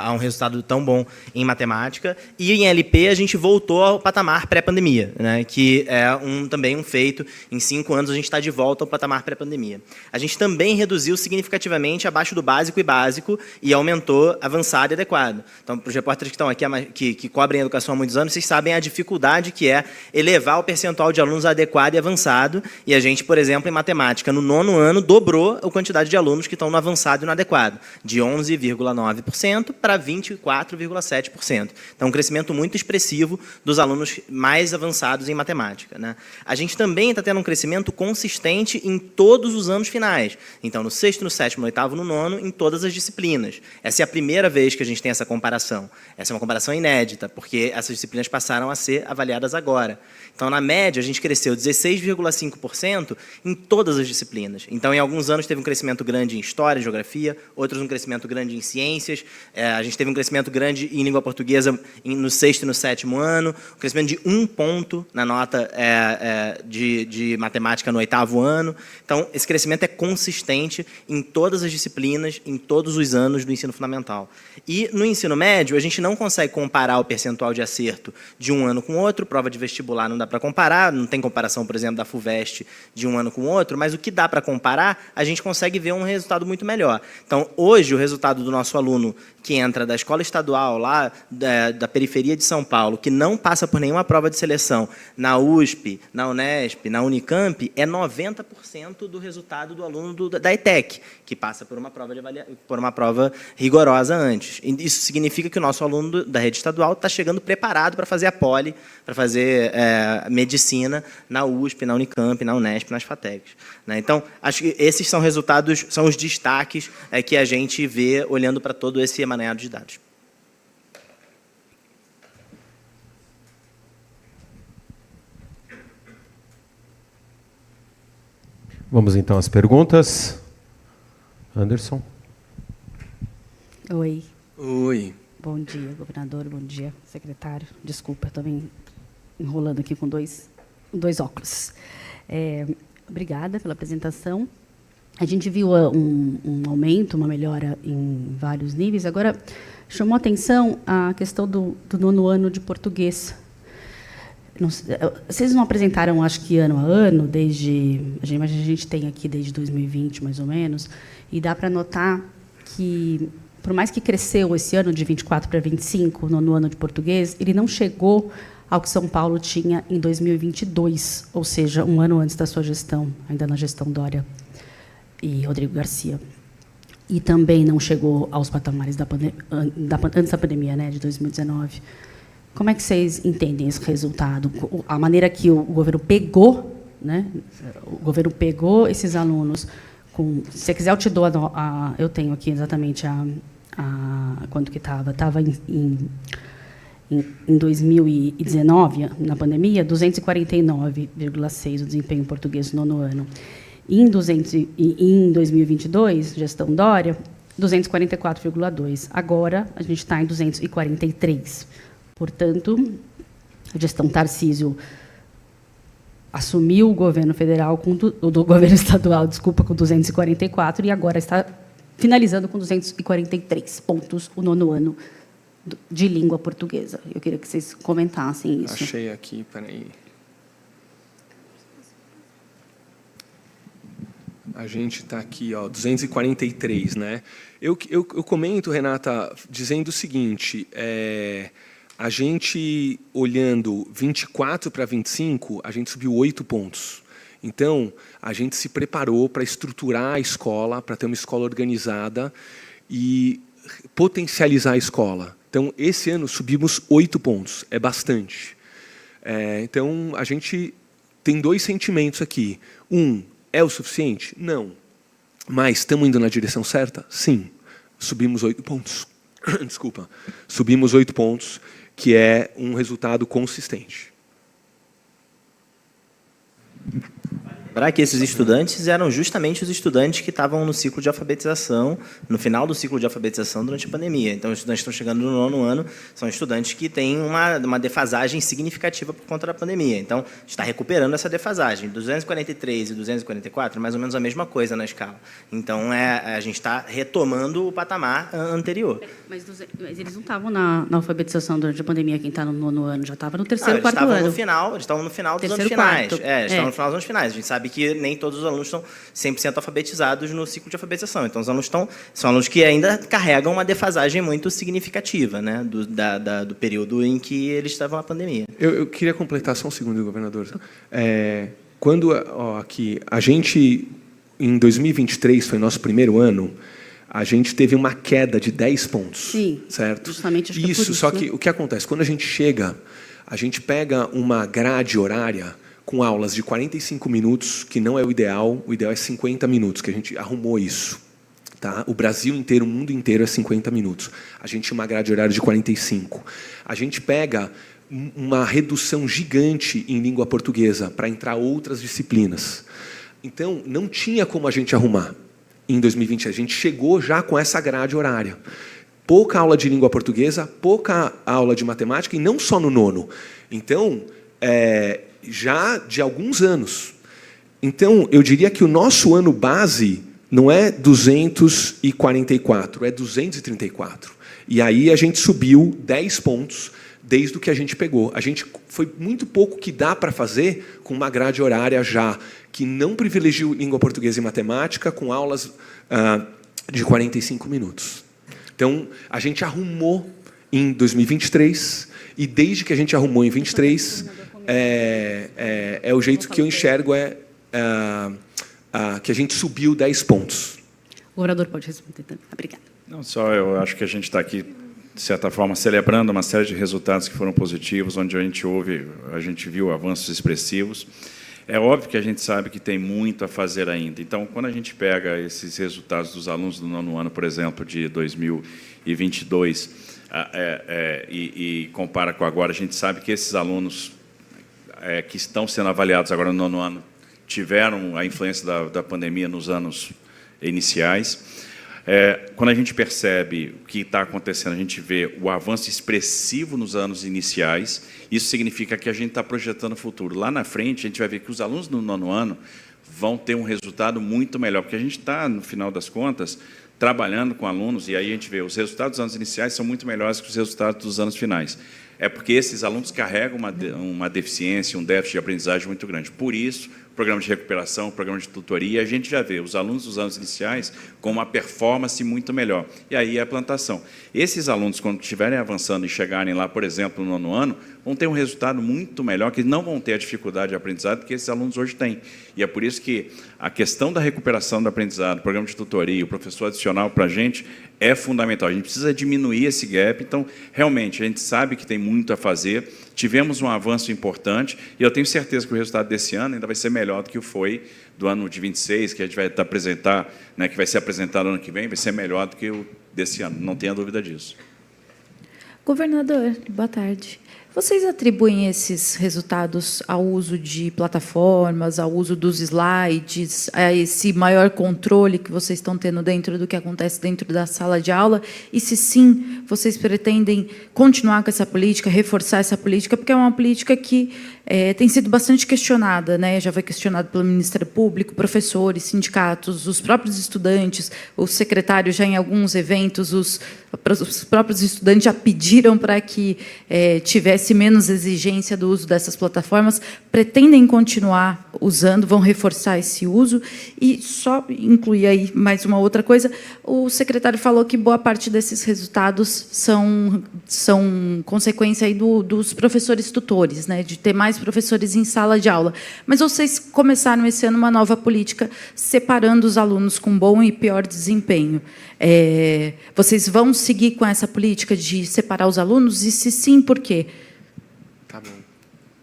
a um resultado tão bom em matemática. E em LP, a gente voltou ao patamar pré-pandemia, né? Que é também um feito. Em 5 anos, a gente está de volta ao patamar pré-pandemia. A gente também reduziu significativamente abaixo do básico e básico e aumentou avançado e adequado. Então, para os repórteres que estão aqui, que cobrem a educação há muitos anos, vocês sabem a dificuldade que é elevar o percentual de alunos adequado e avançado. E a gente, por exemplo, em matemática, no nono ano, dobrou a quantidade de alunos que estão no avançado e no adequado, de 11,9% para 24,7%. Então, um crescimento muito expressivo dos alunos mais avançados em matemática, né? A gente também está tendo um crescimento consistente em todos os anos finais. Então, no sexto, no sétimo, no oitavo, no nono, em todas as disciplinas. Essa é a primeira vez que a gente tem essa comparação. Essa é uma comparação inédita, porque essas disciplinas passaram a ser avaliadas agora. Então, na média, a gente cresceu 16,5% em todas as disciplinas. Então, em alguns anos, teve um crescimento grande em História, Geografia, outros um crescimento grande em Ciências. A gente teve um crescimento grande em Língua Portuguesa no sexto e no sétimo ano, um crescimento de 1 ponto na nota de Matemática no oitavo ano. Então, esse crescimento é consistente em todas as disciplinas, em todos os anos do ensino fundamental. E, no ensino médio, a gente não consegue comparar o percentual de acerto de um ano com o outro, prova de vestibular não dá para comparar, não tem comparação, por exemplo, da FUVEST de um ano com o outro, mas o que dá para comparar, a gente consegue ver um resultado muito melhor. Então, hoje, o resultado do nosso aluno que entra da escola estadual, lá da periferia de São Paulo, que não passa por nenhuma prova de seleção, na USP, na Unesp, na Unicamp, é 90% do resultado do aluno da ETEC, que passa por uma prova rigorosa antes. Isso significa que o nosso aluno da rede estadual está chegando preparado para fazer a poli, para fazer medicina na USP, na Unicamp, na Unesp, nas FATECs, né? Então, acho que esses são resultados, são os destaques que a gente vê olhando para todo esse emaranhado de dados. Vamos então às perguntas. Anderson. Oi. Oi. Bom dia, governador. Bom dia, secretário. Desculpa, estou me enrolando aqui com dois óculos. Obrigada pela apresentação. A gente viu um aumento, uma melhora em vários níveis. Agora, chamou a atenção a questão do nono ano de português. Vocês não apresentaram, acho que ano a ano, a gente tem aqui desde 2020, mais ou menos, e dá para notar que, por mais que cresceu esse ano de 24 para 25, no ano de português, ele não chegou ao que São Paulo tinha em 2022, ou seja, um ano antes da sua gestão, ainda na gestão Dória e Rodrigo Garcia. E também não chegou aos patamares antes da pandemia, né, de 2019. Como é que vocês entendem esse resultado? A maneira que o governo pegou, né? O governo pegou esses alunos com. Se você quiser, eu te dou eu tenho aqui exatamente quanto que estava. Estava em 2019, na pandemia, 249,6 o desempenho português no nono ano. Em 2022, gestão Dória, 244,2. Agora, a gente está em 243. Portanto, a gestão Tarcísio assumiu o governo federal, do governo estadual, desculpa, com 244, e agora está finalizando com 243 pontos o nono ano de língua portuguesa. Eu queria que vocês comentassem isso. Achei aqui, peraí. A gente está aqui, ó, 243, né? Eu comento, Renata, dizendo o seguinte, a gente, olhando 24 para 25, a gente subiu 8 pontos. Então, a gente se preparou para estruturar a escola, para ter uma escola organizada e potencializar a escola. Então, esse ano subimos 8 pontos, é bastante. Então, a gente tem 2 sentimentos aqui. É o suficiente? Não. Mas estamos indo na direção certa? Sim. Subimos 8 pontos. Desculpa. Subimos 8 pontos, que é um resultado consistente. Lembrar que esses estudantes eram justamente os estudantes que estavam no ciclo de alfabetização, no final do ciclo de alfabetização durante a pandemia. Então, os estudantes que estão chegando no nono ano são estudantes que têm uma defasagem significativa por conta da pandemia. Então, a gente está recuperando essa defasagem. 243 e 244 é mais ou menos a mesma coisa na escala. Então, a gente está retomando o patamar anterior. Mas eles não estavam na alfabetização durante a pandemia, quem está no nono ano, já estava no terceiro, quarto ano. Eles estavam no final dos anos terceiro, finais. quarto. Eles estavam no final dos anos finais. A gente sabe que nem todos os alunos estão 100% alfabetizados no ciclo de alfabetização. Então, os alunos são alunos que ainda carregam uma defasagem muito significativa, né, do período em que eles estavam na pandemia. Eu queria completar só um segundo, governador. Quando aqui, a gente, em 2023, foi nosso primeiro ano, a gente teve uma queda de 10 pontos. Sim, certo? Justamente, acho que é por isso, só que o que acontece? Quando a gente chega, a gente pega uma grade horária com aulas de 45 minutos, que não é o ideal é 50 minutos, que a gente arrumou isso. Tá? O Brasil inteiro, o mundo inteiro é 50 minutos. A gente tinha uma grade horária de 45. A gente pega uma redução gigante em língua portuguesa para entrar outras disciplinas. Então, não tinha como a gente arrumar em 2020. A gente chegou já com essa grade horária. Pouca aula de língua portuguesa, pouca aula de matemática, e não só no nono. Então, já de alguns anos. Então, eu diria que o nosso ano base não é 244, é 234. E aí a gente subiu 10 pontos desde o que a gente pegou. Foi muito pouco que dá para fazer com uma grade horária já, que não privilegia língua portuguesa e matemática, com aulas de 45 minutos. Então, a gente arrumou em 2023, e desde que a gente arrumou em 2023, o jeito que eu enxergo que a gente subiu 10 pontos. O orador pode responder também. Obrigada. Não, só eu acho que a gente está aqui, de certa forma, celebrando uma série de resultados que foram positivos, onde a gente viu avanços expressivos. É óbvio que a gente sabe que tem muito a fazer ainda. Então, quando a gente pega esses resultados dos alunos do nono ano, por exemplo, de 2022, e compara com agora, a gente sabe que esses alunos que estão sendo avaliados agora no nono ano tiveram a influência da pandemia nos anos iniciais. Quando a gente percebe o que está acontecendo, a gente vê o avanço expressivo nos anos iniciais. Isso significa que a gente está projetando o futuro. Lá na frente, a gente vai ver que os alunos do nono ano vão ter um resultado muito melhor, porque a gente está, no final das contas, trabalhando com alunos, e aí a gente vê os resultados dos anos iniciais são muito melhores que os resultados dos anos finais. É porque esses alunos carregam uma deficiência, um déficit de aprendizagem muito grande. Por isso, programa de recuperação, programa de tutoria, a gente já vê os alunos dos anos iniciais com uma performance muito melhor. E aí é a plantação. Esses alunos, quando estiverem avançando e chegarem lá, por exemplo, no nono ano, vão ter um resultado muito melhor, que não vão ter a dificuldade de aprendizado que esses alunos hoje têm. E é por isso que a questão da recuperação do aprendizado, o programa de tutoria, o professor adicional para a gente, é fundamental. A gente precisa diminuir esse gap. Então, realmente, a gente sabe que tem muito a fazer. Tivemos um avanço importante e eu tenho certeza que o resultado desse ano ainda vai ser melhor do que foi do ano de 26, que a gente vai apresentar, né, que vai ser apresentado ano que vem, vai ser melhor do que o desse ano. Não tenha dúvida disso. Governador, boa tarde. Vocês atribuem esses resultados ao uso de plataformas, ao uso dos slides, a esse maior controle que vocês estão tendo dentro do que acontece dentro da sala de aula? E, se sim, vocês pretendem continuar com essa política, reforçar essa política? Porque é uma política que tem sido bastante questionada, né? Já foi questionado pelo Ministério Público, professores, sindicatos, os próprios estudantes, os secretários já em alguns eventos, os próprios estudantes já pediram para que tivesse menos exigência do uso dessas plataformas. Pretendem continuar usando, vão reforçar esse uso? E só incluir aí mais uma outra coisa, o secretário falou que boa parte desses resultados são consequência aí dos professores tutores, né? De ter mais professores em sala de aula. Mas vocês começaram esse ano uma nova política separando os alunos com bom e pior desempenho. Vocês vão seguir com essa política de separar os alunos? E, se sim, por quê? Tá bom.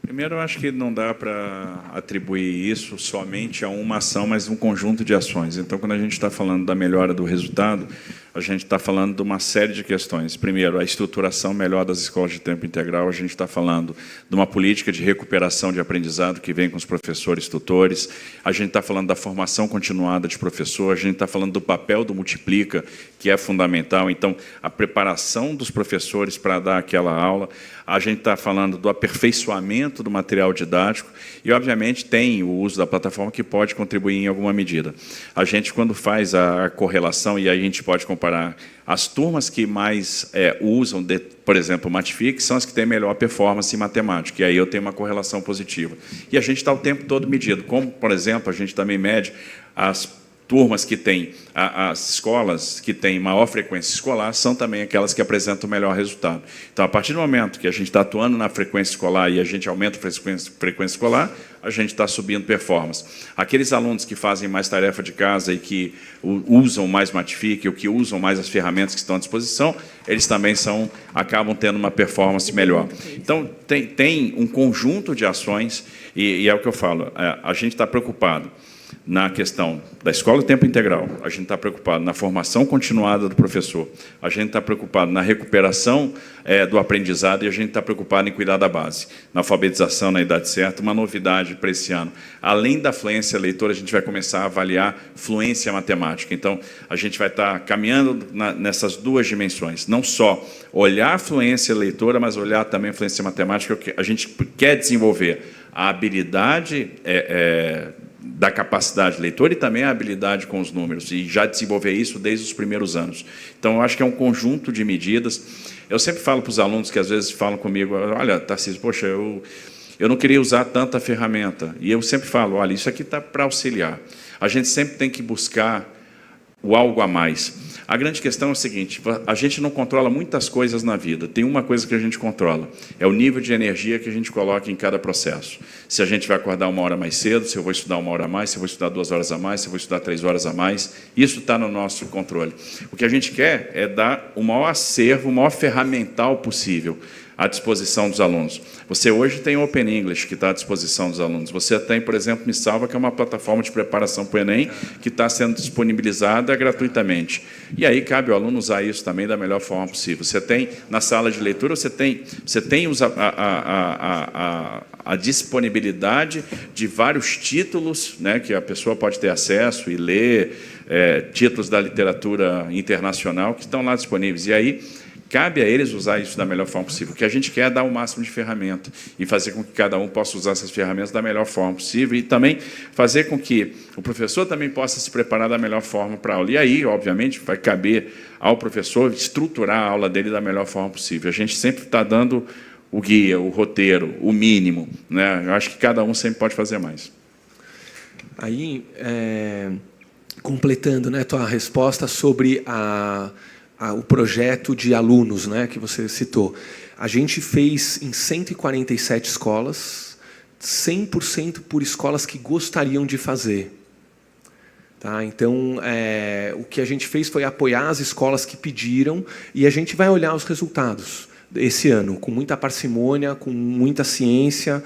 Primeiro, eu acho que não dá para atribuir isso somente a uma ação, mas um conjunto de ações. Então, quando a gente está falando da melhora do resultado, a gente está falando de uma série de questões. Primeiro, a estruturação melhor das escolas de tempo integral. A gente está falando de uma política de recuperação de aprendizado que vem com os professores tutores. A gente está falando da formação continuada de professor. A gente está falando do papel do Multiplica, que é fundamental. Então, a preparação dos professores para dar aquela aula. A gente está falando do aperfeiçoamento do material didático e, obviamente, tem o uso da plataforma que pode contribuir em alguma medida. A gente, quando faz a correlação, e aí a gente pode comparar as turmas que mais usam, por exemplo, o Matific, são as que têm melhor performance em matemática, e aí eu tenho uma correlação positiva. E a gente está o tempo todo medindo, como, por exemplo, a gente também mede as turmas que têm, as escolas que têm maior frequência escolar, são também aquelas que apresentam o melhor resultado. Então, a partir do momento que a gente está atuando na frequência escolar e a gente aumenta a frequência escolar, a gente está subindo performance. Aqueles alunos que fazem mais tarefa de casa e que usam mais Matific, ou que usam mais as ferramentas que estão à disposição, eles também acabam tendo uma performance melhor. Então, tem um conjunto de ações, e é o que eu falo, a gente está preocupado na questão da escola de tempo integral, a gente está preocupado na formação continuada do professor, a gente está preocupado na recuperação do aprendizado e a gente está preocupado em cuidar da base, na alfabetização na idade certa. Uma novidade para esse ano, além da fluência leitora, a gente vai começar a avaliar fluência matemática. Então, a gente vai estar caminhando nessas duas dimensões, não só olhar a fluência leitora, mas olhar também a fluência matemática, que a gente quer desenvolver a habilidade da capacidade leitora e também a habilidade com os números, e já desenvolver isso desde os primeiros anos. Então, eu acho que é um conjunto de medidas. Eu sempre falo para os alunos que às vezes falam comigo, olha, Tarcísio, poxa, eu não queria usar tanta ferramenta. E eu sempre falo, olha, isso aqui está para auxiliar. A gente sempre tem que buscar o algo a mais. A grande questão é o seguinte, a gente não controla muitas coisas na vida. Tem uma coisa que a gente controla, é o nível de energia que a gente coloca em cada processo. Se a gente vai acordar 1 hora mais cedo, se eu vou estudar 1 hora a mais, se eu vou estudar 2 horas a mais, se eu vou estudar 3 horas a mais, isso está no nosso controle. O que a gente quer é dar o maior acervo, o maior ferramental possível à disposição dos alunos. Você hoje tem o Open English, que está à disposição dos alunos. Você tem, por exemplo, Me Salva, que é uma plataforma de preparação para o Enem, que está sendo disponibilizada gratuitamente. E aí cabe ao aluno usar isso também da melhor forma possível. Você tem, na sala de leitura, você tem a disponibilidade de vários títulos, né, que a pessoa pode ter acesso e ler, títulos da literatura internacional que estão lá disponíveis. E aí cabe a eles usar isso da melhor forma possível. O que a gente quer é dar o máximo de ferramenta e fazer com que cada um possa usar essas ferramentas da melhor forma possível e também fazer com que o professor também possa se preparar da melhor forma para a aula. E aí, obviamente, vai caber ao professor estruturar a aula dele da melhor forma possível. A gente sempre está dando o guia, o roteiro, o mínimo, né? Eu acho que cada um sempre pode fazer mais. Aí, completando, né, tua resposta sobre o projeto de alunos, né, que você citou. A gente fez em 147 escolas, 100% por escolas que gostariam de fazer. Tá? Então, o que a gente fez foi apoiar as escolas que pediram e a gente vai olhar os resultados esse ano, com muita parcimônia, com muita ciência,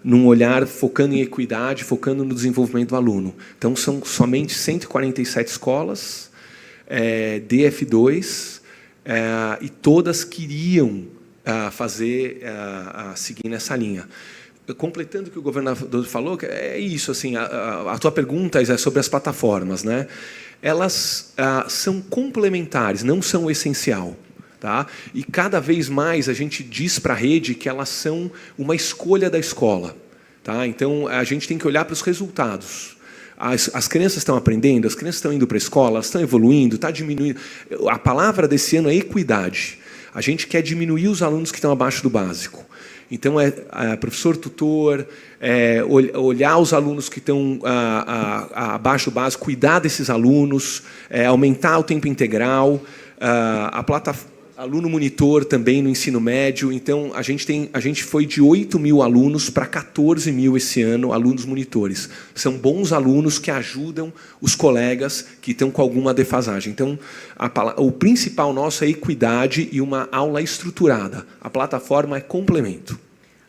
num olhar focando em equidade, focando no desenvolvimento do aluno. Então, são somente 147 escolas, DF2, e todas queriam seguir nessa linha. Completando o que o governador falou, é isso, assim, a tua pergunta é sobre as plataformas, né? Elas são complementares, não são essencial. Tá? E cada vez mais a gente diz para a rede que elas são uma escolha da escola. Tá? Então, a gente tem que olhar para os resultados. As crianças estão aprendendo, as crianças estão indo para a escola, elas estão evoluindo, está diminuindo. A palavra desse ano é equidade. A gente quer diminuir os alunos que estão abaixo do básico. Então, professor tutor, olhar os alunos que estão abaixo do básico, cuidar desses alunos, aumentar o tempo integral, a plataforma, aluno monitor também no ensino médio. Então, a gente foi de 8 mil alunos para 14 mil esse ano, alunos monitores. São bons alunos que ajudam os colegas que estão com alguma defasagem. Então, o principal nosso é equidade e uma aula estruturada. A plataforma é complemento.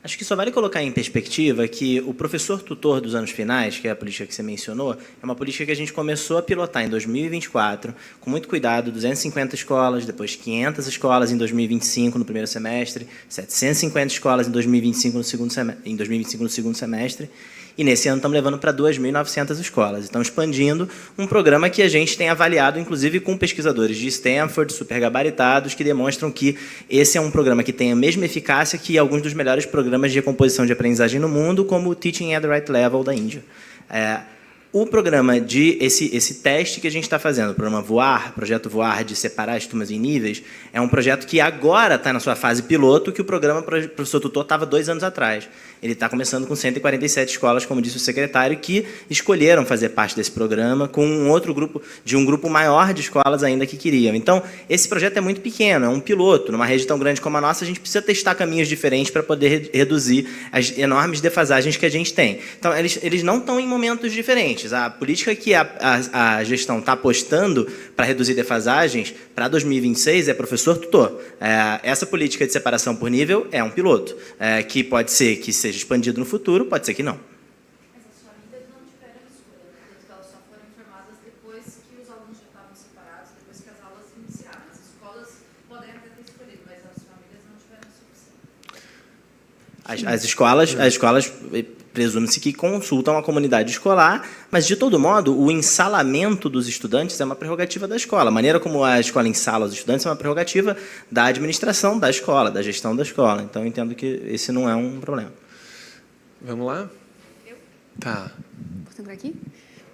Acho que só vale colocar em perspectiva que o professor tutor dos anos finais, que é a política que você mencionou, é uma política que a gente começou a pilotar em 2024, com muito cuidado, 250 escolas, depois 500 escolas em 2025 no primeiro semestre, 750 escolas em 2025 no segundo semestre, e nesse ano estamos levando para 2.900 escolas. Então, expandindo um programa que a gente tem avaliado, inclusive com pesquisadores de Stanford, super gabaritados, que demonstram que esse é um programa que tem a mesma eficácia que alguns dos melhores programas de recomposição de aprendizagem no mundo, como o Teaching at the Right Level da Índia. O programa esse teste que a gente está fazendo, o programa Voar, projeto Voar, de separar as turmas em níveis, é um projeto que agora está na sua fase piloto, que o programa Professor Tutor estava 2 anos atrás. Ele está começando com 147 escolas, como disse o secretário, que escolheram fazer parte desse programa, com um grupo maior de escolas ainda que queriam. Então, esse projeto é muito pequeno, é um piloto. Numa rede tão grande como a nossa, a gente precisa testar caminhos diferentes para poder reduzir as enormes defasagens que a gente tem. Então, eles não estão em momentos diferentes. A política que a gestão está apostando para reduzir defasagens para 2026 é professor tutor. Essa política de separação por nível é um piloto, que pode ser que seja expandido no futuro, pode ser que não. Essas famílias não tiveram escolha, portanto, elas só foram informadas depois que os alunos já estavam separados, depois que as aulas iniciaram. As escolas podem até ter escolhido, mas as famílias não tiveram essa opção. As escolas presume-se que consultam a comunidade escolar, mas, de todo modo, o ensalamento dos estudantes é uma prerrogativa da escola. A maneira como a escola ensala os estudantes é uma prerrogativa da administração da escola, da gestão da escola. Então, eu entendo que esse não é um problema. Vamos lá? Tá. Posso entrar aqui?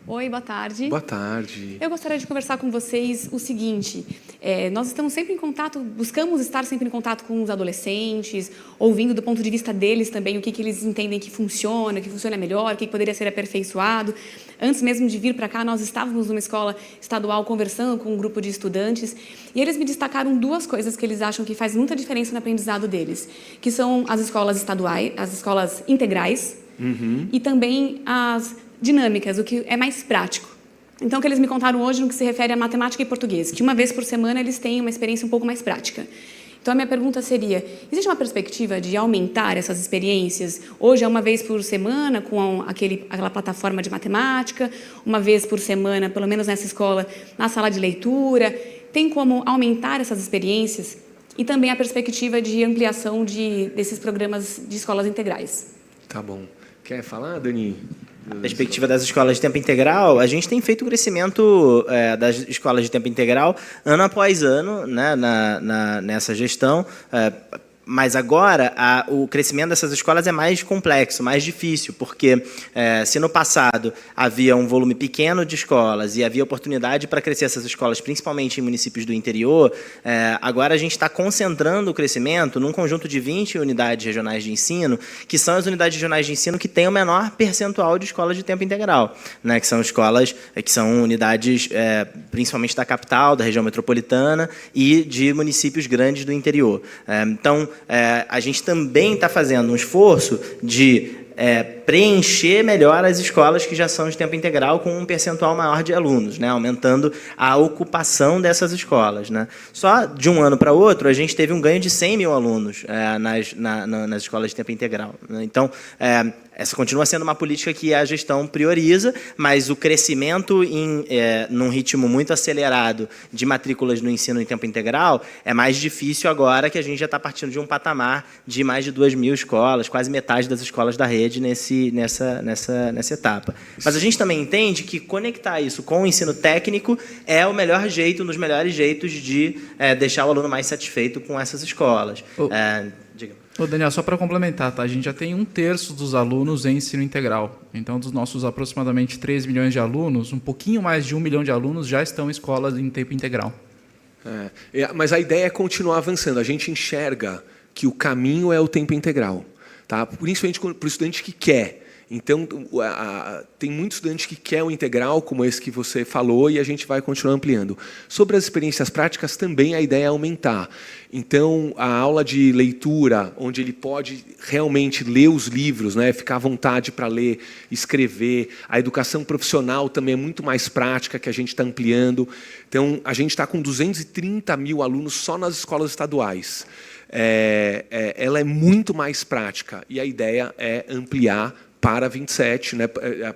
Oi, boa tarde. Boa tarde. Eu gostaria de conversar com vocês o seguinte. Nós estamos sempre em contato, buscamos estar sempre em contato com os adolescentes, ouvindo do ponto de vista deles também o que eles entendem que funciona melhor, o que poderia ser aperfeiçoado. Antes mesmo de vir para cá, nós estávamos numa escola estadual conversando com um grupo de estudantes e eles me destacaram 2 coisas que eles acham que faz muita diferença no aprendizado deles, que são as escolas estaduais, as escolas integrais, e também as dinâmicas, o que é mais prático. Então, o que eles me contaram hoje no que se refere a matemática e português, que uma vez por semana eles têm uma experiência um pouco mais prática. Então, a minha pergunta seria, existe uma perspectiva de aumentar essas experiências? Hoje é uma vez por semana com aquela plataforma de matemática, uma vez por semana, pelo menos nessa escola, na sala de leitura. Tem como aumentar essas experiências? E também a perspectiva de ampliação desses programas de escolas integrais. Tá bom. Quer falar, Dani? A perspectiva das escolas de tempo integral, a gente tem feito o crescimento das escolas de tempo integral ano após ano, né, nessa gestão. Mas agora o crescimento dessas escolas é mais complexo, mais difícil, porque se no passado havia um volume pequeno de escolas e havia oportunidade para crescer essas escolas, principalmente em municípios do interior, agora a gente está concentrando o crescimento num conjunto de 20 unidades regionais de ensino, que são as unidades regionais de ensino que têm o menor percentual de escolas de tempo integral, né, que são escolas que são unidades principalmente da capital, da região metropolitana e de municípios grandes do interior. Então, a gente também está fazendo um esforço de preencher melhor as escolas que já são de tempo integral com um percentual maior de alunos, né? Aumentando a ocupação dessas escolas, né? Só de um ano para outro, a gente teve um ganho de 100 mil alunos nas escolas de tempo integral, né? Então, essa continua sendo uma política que a gestão prioriza, mas o crescimento num ritmo muito acelerado de matrículas no ensino em tempo integral é mais difícil agora que a gente já está partindo de um patamar de mais de 2.000 escolas, quase metade das escolas da rede nessa etapa. Mas a gente também entende que conectar isso com o ensino técnico é o melhor jeito, um dos melhores jeitos de deixar o aluno mais satisfeito com essas escolas. Diga. Ô, Daniel, só para complementar, tá? A gente já tem 1/3 dos alunos em ensino integral. Então, dos nossos aproximadamente 3 milhões de alunos, um pouquinho mais de 1 milhão de alunos já estão em escolas em tempo integral. Mas a ideia é continuar avançando. A gente enxerga que o caminho é o tempo integral, tá? Principalmente para o estudante que quer. Então, tem muito estudante que quer o integral, como esse que você falou, e a gente vai continuar ampliando. Sobre as experiências práticas, também a ideia é aumentar. Então, a aula de leitura, onde ele pode realmente ler os livros, né, ficar à vontade para ler, escrever. A educação profissional também é muito mais prática, que a gente está ampliando. Então, a gente está com 230 mil alunos só nas escolas estaduais. Ela é muito mais prática, e a ideia é ampliar para 27, né,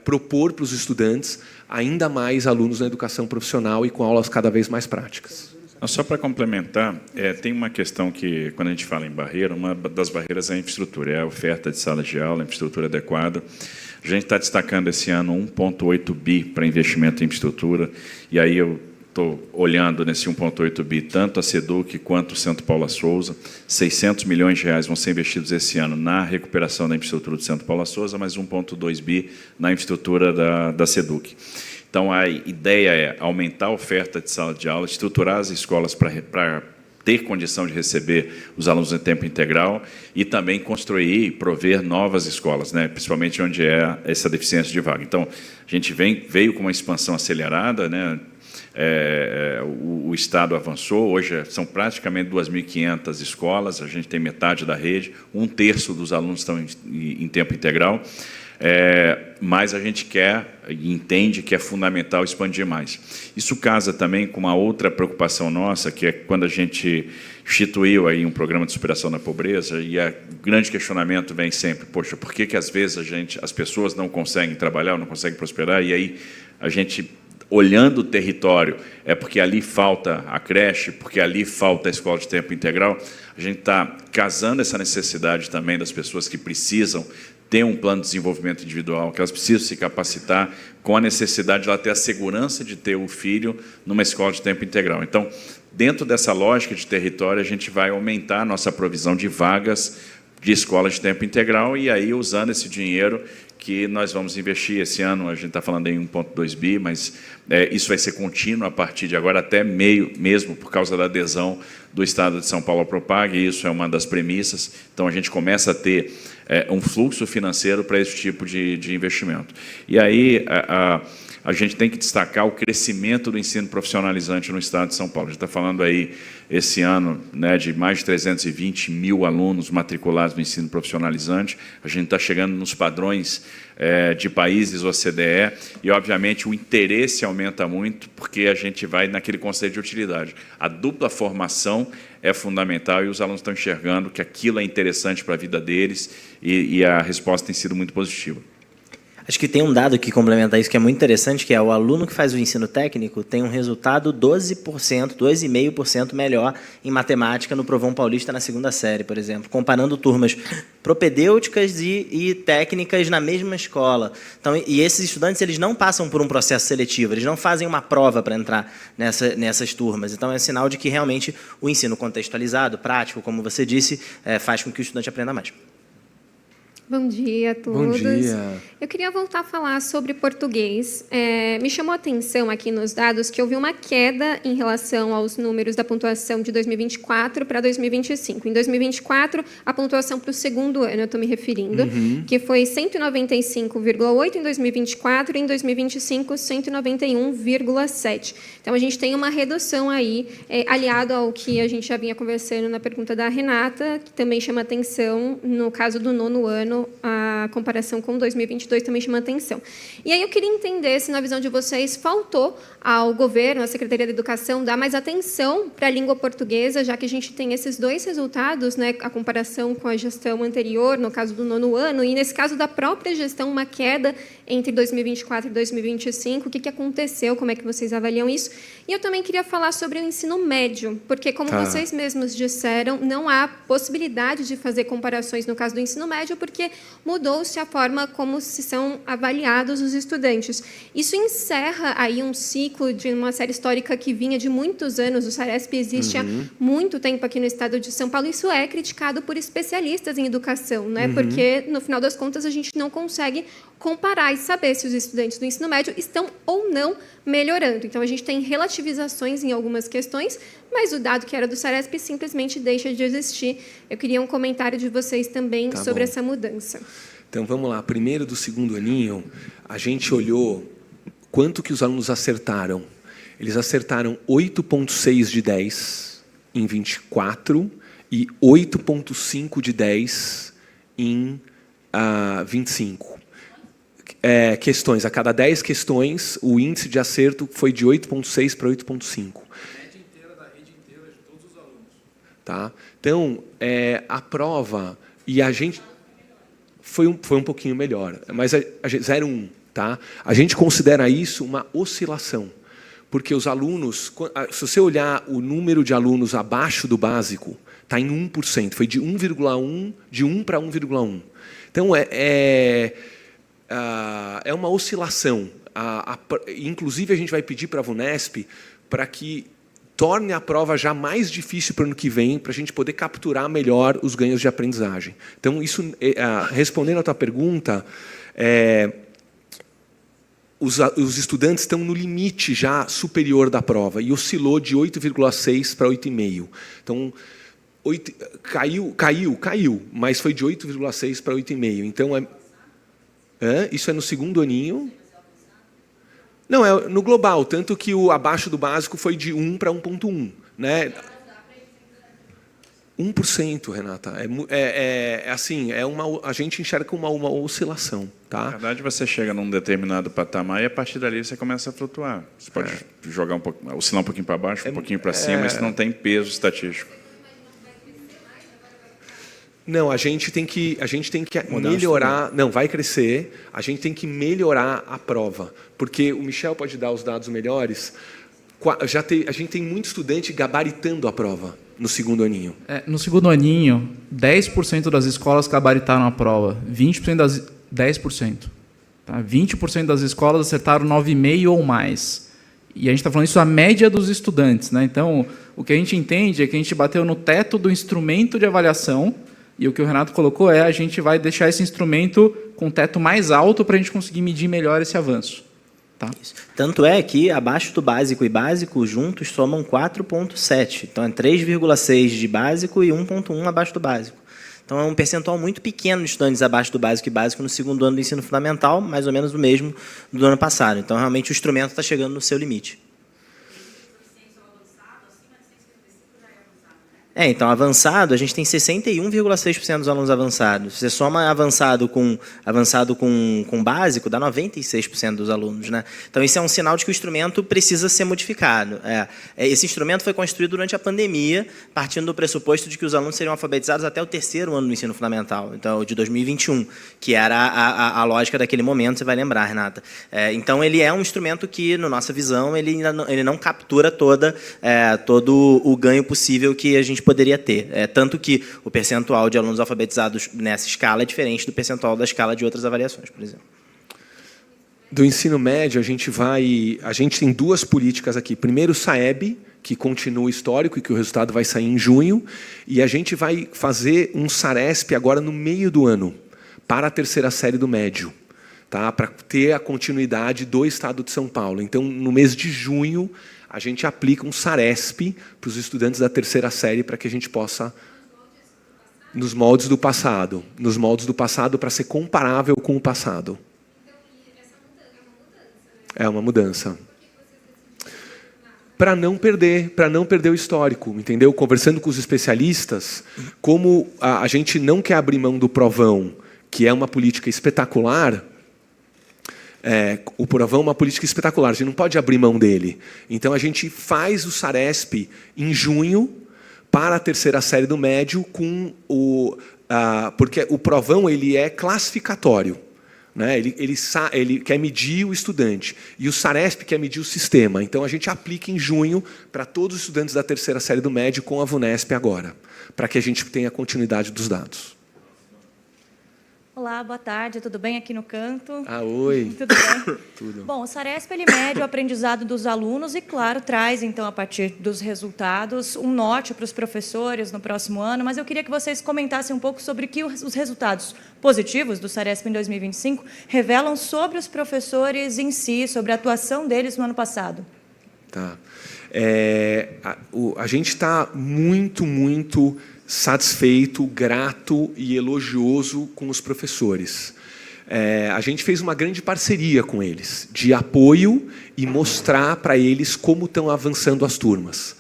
propor para os estudantes ainda mais alunos na educação profissional e com aulas cada vez mais práticas. Só para complementar, tem uma questão que, quando a gente fala em barreira, uma das barreiras é a infraestrutura, é a oferta de salas de aula, a infraestrutura adequada. A gente está destacando esse ano 1,8 bi para investimento em infraestrutura, e aí eu estou olhando nesse 1,8 bi tanto a SEDUC quanto o Centro Paula Souza. 600 milhões de reais vão ser investidos esse ano na recuperação da infraestrutura do Centro Paula Souza, mais 1,2 bi na infraestrutura da SEDUC. Então, a ideia é aumentar a oferta de sala de aula, estruturar as escolas para ter condição de receber os alunos em tempo integral e também construir e prover novas escolas, né, principalmente onde é essa deficiência de vaga. Então, a gente veio com uma expansão acelerada, né. O Estado avançou, hoje são praticamente 2.500 escolas, a gente tem metade da rede, 1/3 dos alunos estão em tempo integral, mas a gente quer e entende que é fundamental expandir mais. Isso casa também com uma outra preocupação nossa, que é quando a gente instituiu aí um programa de superação da pobreza, e o grande questionamento vem sempre, poxa, por que às vezes as pessoas não conseguem trabalhar, não conseguem prosperar, e aí a gente, olhando o território, é porque ali falta a creche, porque ali falta a escola de tempo integral, a gente está casando essa necessidade também das pessoas que precisam ter um plano de desenvolvimento individual, que elas precisam se capacitar, com a necessidade de ela ter a segurança de ter o filho numa escola de tempo integral. Então, dentro dessa lógica de território, a gente vai aumentar a nossa provisão de vagas de escola de tempo integral, e aí usando esse dinheiro que nós vamos investir esse ano, a gente está falando em 1,2 bi, mas isso vai ser contínuo a partir de agora, até mesmo por causa da adesão do Estado de São Paulo ao Propag, e isso é uma das premissas. Então, a gente começa a ter um fluxo financeiro para esse tipo de investimento. E aí, a gente tem que destacar o crescimento do ensino profissionalizante no Estado de São Paulo. A gente está falando aí, esse ano, né, de mais de 320 mil alunos matriculados no ensino profissionalizante. A gente está chegando nos padrões de países OCDE e, obviamente, o interesse aumenta muito porque a gente vai naquele conceito de utilidade. A dupla formação é fundamental e os alunos estão enxergando que aquilo é interessante para a vida deles e a resposta tem sido muito positiva. Acho que tem um dado que complementa isso que é muito interessante, que é o aluno que faz o ensino técnico tem um resultado 12,5% melhor em matemática no Provão Paulista na segunda série, por exemplo, comparando turmas propedêuticas e técnicas na mesma escola. Então, e esses estudantes, eles não passam por um processo seletivo, eles não fazem uma prova para entrar nessas turmas. Então, é sinal de que realmente o ensino contextualizado, prático, como você disse, faz com que o estudante aprenda mais. Bom dia a todos. Bom dia. Eu queria voltar a falar sobre português. Me chamou a atenção aqui nos dados que houve uma queda em relação aos números da pontuação de 2024 para 2025. Em 2024, a pontuação para o segundo ano, eu estou me referindo, que foi 195,8 em 2024 e em 2025, 191,7. Então, a gente tem uma redução aí, aliado ao que a gente já vinha conversando na pergunta da Renata, que também chama atenção no caso do nono ano, ano, a comparação com 2022 também chama atenção. E aí eu queria entender se, na visão de vocês, faltou ao governo, à Secretaria da Educação, dar mais atenção para a língua portuguesa, já que a gente tem esses dois resultados, né, a comparação com a gestão anterior, no caso do 9º ano, e, nesse caso da própria gestão, uma queda entre 2024 e 2025. O que aconteceu? Como é que vocês avaliam isso? E eu também queria falar sobre o ensino médio, porque, como vocês mesmos disseram, não há possibilidade de fazer comparações no caso do ensino médio, porque mudou-se a forma como se são avaliados os estudantes. Isso encerra aí um ciclo de uma série histórica que vinha de muitos anos. O SARESP existe há muito tempo aqui no estado de São Paulo. Isso é criticado por especialistas em educação, né? Porque, no final das contas, a gente não consegue comparar e saber se os estudantes do ensino médio estão ou não melhorando. Então, a gente tem relativizações em algumas questões, mas o dado que era do SARESP simplesmente deixa de existir. Eu queria um comentário de vocês também sobre essa mudança. Então, vamos lá. Primeiro, do 2º aninho, a gente olhou quanto que os alunos acertaram. Eles acertaram 8,6 de 10 em 24 e 8,5 de 10 em 25. Questões. A cada 10 questões, o índice de acerto foi de 8,6 para 8,5. Média inteira da rede inteira de todos os alunos. Tá? Então, a prova, e a gente foi um pouquinho melhor, mas 0,1. Tá? A gente considera isso uma oscilação, porque os alunos, se você olhar o número de alunos abaixo do básico, está em 1%, foi de 1,1, de 1 para 1,1. Então, é uma oscilação. Inclusive, a gente vai pedir para a VUNESP para que torne a prova já mais difícil para o ano que vem, para a gente poder capturar melhor os ganhos de aprendizagem. Então, isso, respondendo à tua pergunta, os estudantes estão no limite já superior da prova, e oscilou de 8,6 para 8,5. Então, caiu, mas foi de 8,6 para 8,5. Então, isso é no 2º aninho. Não, é no global, tanto que o abaixo do básico foi de 1 para 1,1. Né? 1%, Renata. Assim, a gente enxerga como uma oscilação. Tá? Na verdade, você chega num determinado patamar e, a partir dali, você começa a flutuar. Você pode jogar um pouco, oscilar um pouquinho para baixo, um pouquinho para cima, mas não tem peso estatístico. Não, a gente tem que melhorar. Não, vai crescer. A gente tem que melhorar a prova, porque o Michel pode dar os dados melhores. A gente tem muito estudante gabaritando a prova no 2º aninho. No 2º aninho, 10% das escolas gabaritaram a prova, 20% das 10%. Tá? 20% das escolas acertaram 9,5 ou mais. E a gente está falando isso a média dos estudantes, né? Então, o que a gente entende é que a gente bateu no teto do instrumento de avaliação. E o que o Renato colocou a gente vai deixar esse instrumento com teto mais alto para a gente conseguir medir melhor esse avanço. Tá? Tanto é que abaixo do básico e básico, juntos, somam 4,7. Então, é 3,6 de básico e 1,1 abaixo do básico. Então, é um percentual muito pequeno de estudantes abaixo do básico e básico no 2º ano do ensino fundamental, mais ou menos o mesmo do ano passado. Então, realmente, o instrumento está chegando no seu limite. Então, avançado, a gente tem 61,6% dos alunos avançados. Se você soma avançado com básico, dá 96% dos alunos. Né? Então, isso é um sinal de que o instrumento precisa ser modificado. Esse instrumento foi construído durante a pandemia, partindo do pressuposto de que os alunos seriam alfabetizados até o 3º ano do ensino fundamental, então, de 2021, que era a lógica daquele momento, você vai lembrar, Renata. Então, ele é um instrumento que, na nossa visão, ele não captura todo o ganho possível que a gente poderia ter. Tanto que o percentual de alunos alfabetizados nessa escala é diferente do percentual da escala de outras avaliações, por exemplo. Do ensino médio, a gente tem 2 políticas aqui. Primeiro, o SAEB, que continua o histórico e que o resultado vai sair em junho, e a gente vai fazer um SARESP agora no meio do ano, para a 3ª série do médio, tá? Para ter a continuidade do estado de São Paulo. Então, no mês de junho, a gente aplica um SARESP para os estudantes da 3ª série para que a gente possa, nos moldes do passado, para ser comparável com o passado. É uma mudança. Para não perder o histórico, entendeu? Conversando com os especialistas, como a gente não quer abrir mão do provão, que é uma política espetacular, o Provão é uma política espetacular, a gente não pode abrir mão dele. Então, a gente faz o Saresp em junho para a terceira série do médio, porque o Provão ele é classificatório. Né? Ele quer medir o estudante. E o Saresp quer medir o sistema. Então, a gente aplica em junho para todos os estudantes da terceira série do médio com a VUNESP agora, para que a gente tenha continuidade dos dados. Olá, boa tarde, tudo bem aqui no canto? Oi. Tudo bem? Tudo. Bom, o Saresp ele mede o aprendizado dos alunos e, claro, traz, então, a partir dos resultados, um norte para os professores no próximo ano, mas eu queria que vocês comentassem um pouco sobre o que os resultados positivos do Saresp em 2025 revelam sobre os professores em si, sobre a atuação deles no ano passado. Tá. A gente está muito satisfeito, grato e elogioso com os professores. A gente fez uma grande parceria com eles, de apoio e mostrar para eles como estão avançando as turmas.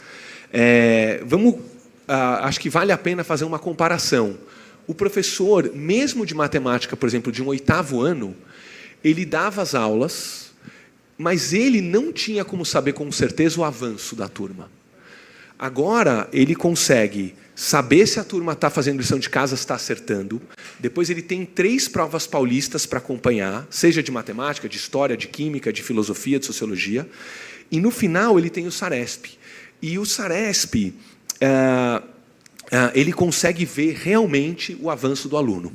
Acho que vale a pena fazer uma comparação. O professor, mesmo de matemática, por exemplo, de um 8º ano, ele dava as aulas, mas ele não tinha como saber com certeza o avanço da turma. Agora, ele consegue saber se a turma está fazendo lição de casa, está acertando. Depois ele tem 3 provas paulistas para acompanhar, seja de matemática, de história, de química, de filosofia, de sociologia. E, no final, ele tem o Saresp. E o Saresp, ele consegue ver realmente o avanço do aluno.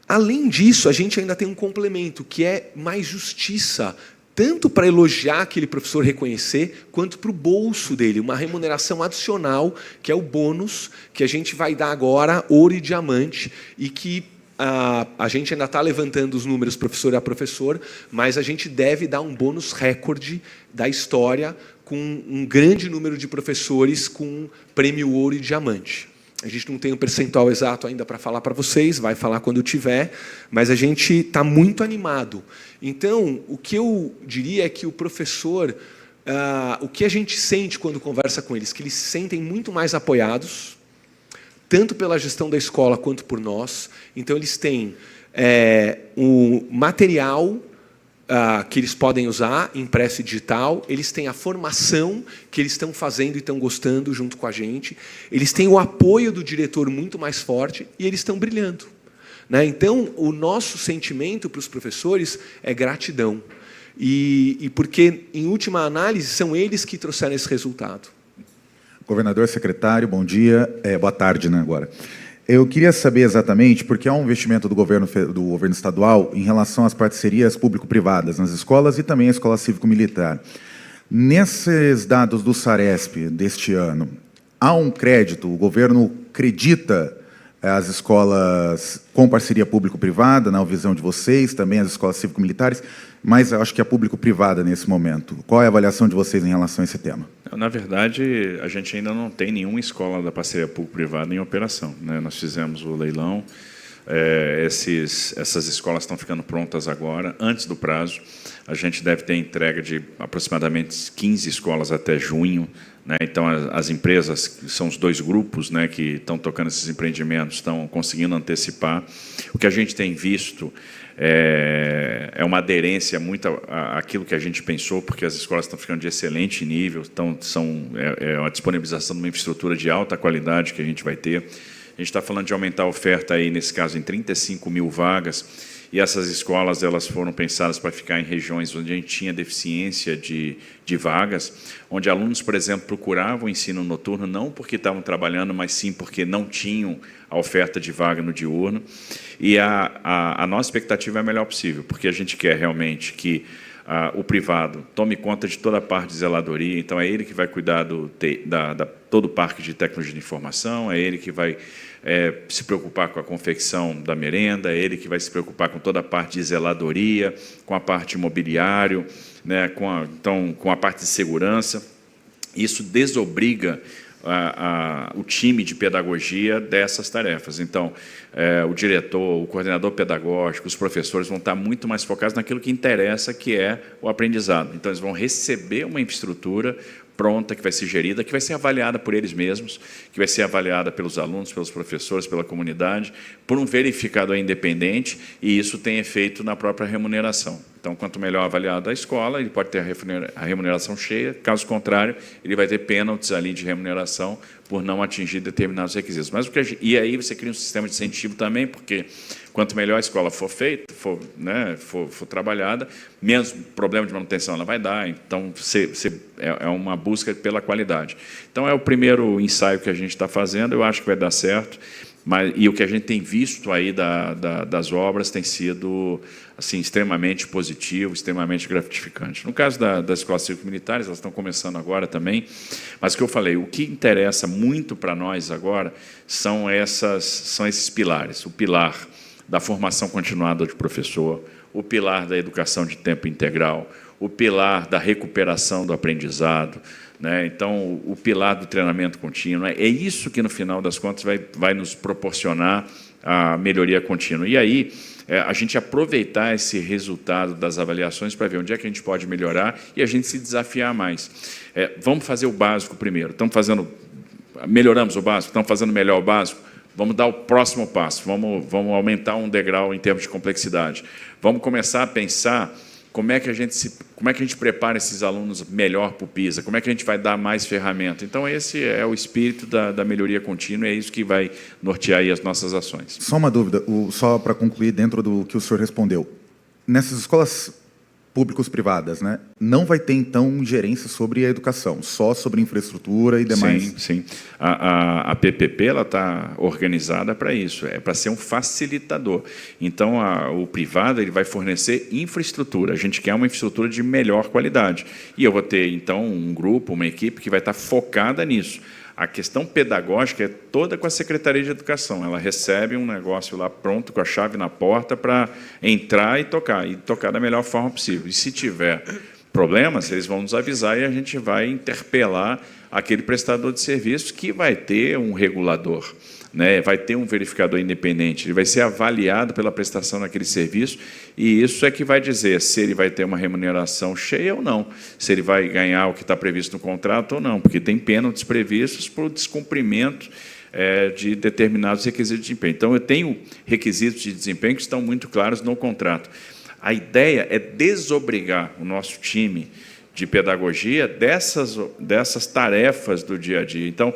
Além disso, a gente ainda tem um complemento, que é mais justiça, tanto para elogiar aquele professor, reconhecer, quanto para o bolso dele, uma remuneração adicional, que é o bônus que a gente vai dar agora, ouro e diamante, e que a gente ainda está levantando os números professor a professor, mas a gente deve dar um bônus recorde da história com um grande número de professores com prêmio ouro e diamante. A gente não tem um percentual exato ainda para falar para vocês, vai falar quando tiver, mas a gente está muito animado. Então, o que eu diria é que o professor, o que a gente sente quando conversa com eles, que eles se sentem muito mais apoiados, tanto pela gestão da escola quanto por nós. Então, eles têm o material que eles podem usar, impresso e digital, eles têm a formação que eles estão fazendo e estão gostando junto com a gente, eles têm o apoio do diretor muito mais forte e eles estão brilhando. Né? Então, o nosso sentimento para os professores é gratidão. E porque, em última análise, são eles que trouxeram esse resultado. Governador, secretário, bom dia. Boa tarde, né, agora. Eu queria saber exatamente, porque há um investimento do governo estadual em relação às parcerias público-privadas nas escolas e também a escola cívico-militar. Nesses dados do Saresp deste ano, há um crédito, o governo acredita as escolas com parceria público-privada, na visão de vocês, também as escolas cívico-militares, mas eu acho que é público-privada nesse momento. Qual é a avaliação de vocês em relação a esse tema? Na verdade, a gente ainda não tem nenhuma escola da parceria público-privada em operação. Né? Nós fizemos o leilão, essas escolas estão ficando prontas agora, antes do prazo. A gente deve ter entrega de aproximadamente 15 escolas até junho. Né? Então, as empresas, que são os 2 grupos, né, que estão tocando esses empreendimentos, estão conseguindo antecipar. O que a gente tem visto é uma aderência muito àquilo que a gente pensou, porque as escolas estão ficando de excelente nível, é uma disponibilização de uma infraestrutura de alta qualidade que a gente vai ter. A gente está falando de aumentar a oferta, aí, nesse caso, em 35 mil vagas, e essas escolas elas foram pensadas para ficar em regiões onde a gente tinha deficiência de vagas, onde alunos, por exemplo, procuravam o ensino noturno, não porque estavam trabalhando, mas sim porque não tinham a oferta de vaga no diurno. E a nossa expectativa é a melhor possível, porque a gente quer realmente que o privado tome conta de toda a parte de zeladoria, então é ele que vai cuidar todo o parque de tecnologia de informação, é ele que vai se preocupar com a confecção da merenda, é ele que vai se preocupar com toda a parte de zeladoria, com a parte imobiliário, né, com a parte de segurança. Isso desobriga o time de pedagogia dessas tarefas. Então, o diretor, o coordenador pedagógico, os professores vão estar muito mais focados naquilo que interessa, que é o aprendizado. Então, eles vão receber uma infraestrutura pronta, que vai ser gerida, que vai ser avaliada por eles mesmos, que vai ser avaliada pelos alunos, pelos professores, pela comunidade, por um verificador independente, e isso tem efeito na própria remuneração. Então, quanto melhor avaliado a escola, ele pode ter a remuneração cheia, caso contrário, ele vai ter pênaltis ali de remuneração por não atingir determinados requisitos. Mas e aí você cria um sistema de incentivo também, porque quanto melhor a escola for feita, for trabalhada, menos problema de manutenção ela vai dar. Então, é uma busca pela qualidade. Então, é o primeiro ensaio que a gente está fazendo, eu acho que vai dar certo. E o que a gente tem visto aí das obras tem sido assim, extremamente positivo, extremamente gratificante. No caso das escolas cívico-militares, elas estão começando agora também, mas o que eu falei, o que interessa muito para nós agora são esses pilares. O pilar da formação continuada de professor, o pilar da educação de tempo integral, o pilar da recuperação do aprendizado, né? Então, o pilar do treinamento contínuo. É isso que, no final das contas, vai nos proporcionar a melhoria contínua. E aí, a gente aproveitar esse resultado das avaliações para ver onde é que a gente pode melhorar e a gente se desafiar mais. Vamos fazer o básico primeiro. Melhoramos o básico? Estamos fazendo melhor o básico? Vamos dar o próximo passo. Vamos aumentar um degrau em termos de complexidade. Vamos começar a pensar como é que a gente prepara esses alunos melhor para o PISA, como é que a gente vai dar mais ferramenta. Então, esse é o espírito da melhoria contínua, é isso que vai nortear aí as nossas ações. Só uma dúvida, só para concluir dentro do que o senhor respondeu. Nessas escolas públicos-privadas, né, não vai ter, então, ingerência sobre a educação, só sobre infraestrutura e demais? Sim. A PPP está organizada para isso, é para ser um facilitador. Então, o privado ele vai fornecer infraestrutura. A gente quer uma infraestrutura de melhor qualidade. E eu vou ter, então, um grupo, uma equipe que vai estar focada nisso. A questão pedagógica é toda com a Secretaria de Educação. Ela recebe um negócio lá pronto, com a chave na porta, para entrar e tocar da melhor forma possível. E se tiver problemas, eles vão nos avisar e a gente vai interpelar aquele prestador de serviços que vai ter um regulador, né? Vai ter um verificador independente, ele vai ser avaliado pela prestação daquele serviço e isso é que vai dizer se ele vai ter uma remuneração cheia ou não, se ele vai ganhar o que está previsto no contrato ou não, porque tem pênaltis previstos por descumprimento de determinados requisitos de desempenho. Então, eu tenho requisitos de desempenho que estão muito claros no contrato. A ideia é desobrigar o nosso time de pedagogia dessas tarefas do dia a dia. Então,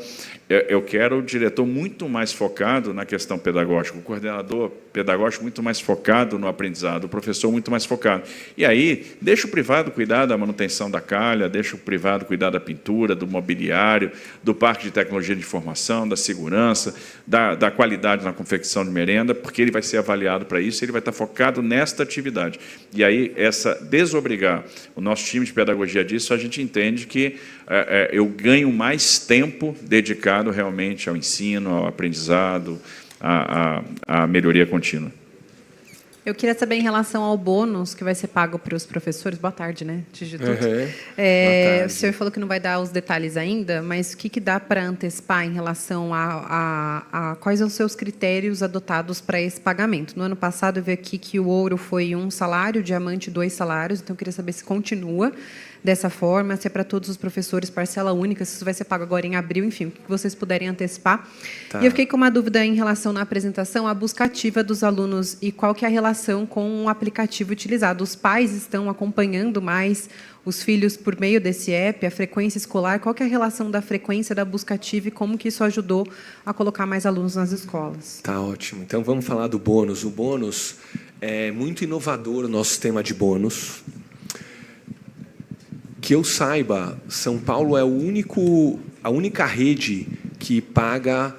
eu quero o diretor muito mais focado na questão pedagógica, o coordenador pedagógico muito mais focado no aprendizado, o professor muito mais focado. E aí, deixa o privado cuidar da manutenção da calha, deixa o privado cuidar da pintura, do mobiliário, do parque de tecnologia de informação, da segurança, da qualidade na confecção de merenda, porque ele vai ser avaliado para isso, ele vai estar focado nesta atividade. E aí, desobrigar o nosso time de pedagogia disso, a gente entende que eu ganho mais tempo dedicado realmente ao ensino, ao aprendizado, à melhoria contínua. Eu queria saber em relação ao bônus que vai ser pago para os professores. Boa tarde, né? Antes de tudo. O senhor falou que não vai dar os detalhes ainda, mas o que dá para antecipar em relação a quais são os seus critérios adotados para esse pagamento? No ano passado, eu vi aqui que o ouro foi 1 salário, o diamante 2 salários, então eu queria saber se continua dessa forma, se é para todos os professores parcela única, se isso vai ser pago agora em abril, enfim, o que vocês puderem antecipar. Tá. E eu fiquei com uma dúvida em relação na apresentação à busca ativa dos alunos e qual que é a relação com o aplicativo utilizado. Os pais estão acompanhando mais os filhos por meio desse app, a frequência escolar, qual que é a relação da frequência da busca ativa e como que isso ajudou a colocar mais alunos nas escolas? Tá ótimo. Então, vamos falar do bônus. O bônus é muito inovador, o nosso sistema de bônus. Que eu saiba, São Paulo é a única rede que paga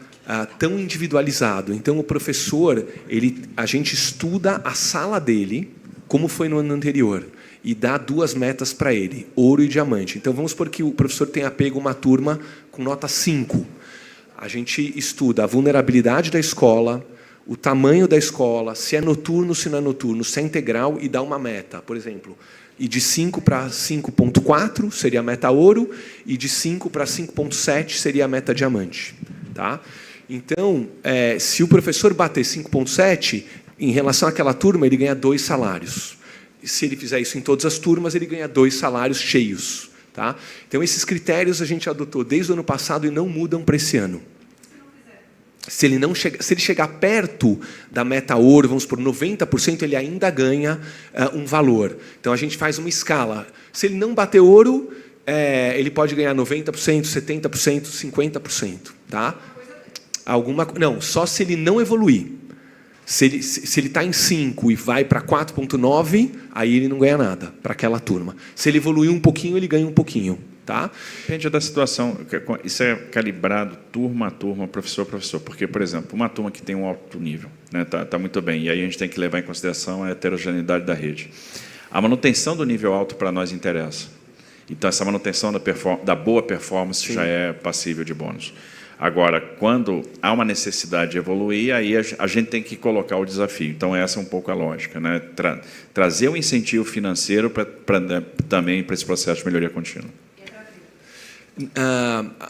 tão individualizado. Então, o professor, a gente estuda a sala dele, como foi no ano anterior, e dá 2 metas para ele, ouro e diamante. Então, vamos supor que o professor tenha pego uma turma com nota 5. A gente estuda a vulnerabilidade da escola, o tamanho da escola, se é noturno, se não é noturno, se é integral, e dá uma meta. Por exemplo, e de 5 para 5,4 seria a meta ouro, e de 5 para 5,7 seria a meta diamante. Tá? Então, se o professor bater 5,7, em relação àquela turma, ele ganha 2 salários. E se ele fizer isso em todas as turmas, ele ganha 2 salários cheios. Tá? Então, esses critérios a gente adotou desde o ano passado e não mudam para esse ano. Se ele chegar perto da meta ouro, vamos por 90%, ele ainda ganha um valor. Então, a gente faz uma escala. Se ele não bater ouro, ele pode ganhar 90%, 70%, 50%. Tá? Não, só se ele não evoluir. Se ele está em 5 e vai para 4,9, aí ele não ganha nada para aquela turma. Se ele evoluir um pouquinho, ele ganha um pouquinho. Tá? Depende da situação. Isso é calibrado turma a turma, professor a professor. Porque, por exemplo, uma turma que tem um alto nível, né, tá muito bem, e aí a gente tem que levar em consideração a heterogeneidade da rede. A manutenção do nível alto para nós interessa. Então, essa manutenção da boa performance Sim. já é passível de bônus. Agora, quando há uma necessidade de evoluir, aí a gente tem que colocar o desafio. Então, essa é um pouco a lógica, né? Trazer um incentivo financeiro também para esse processo de melhoria contínua.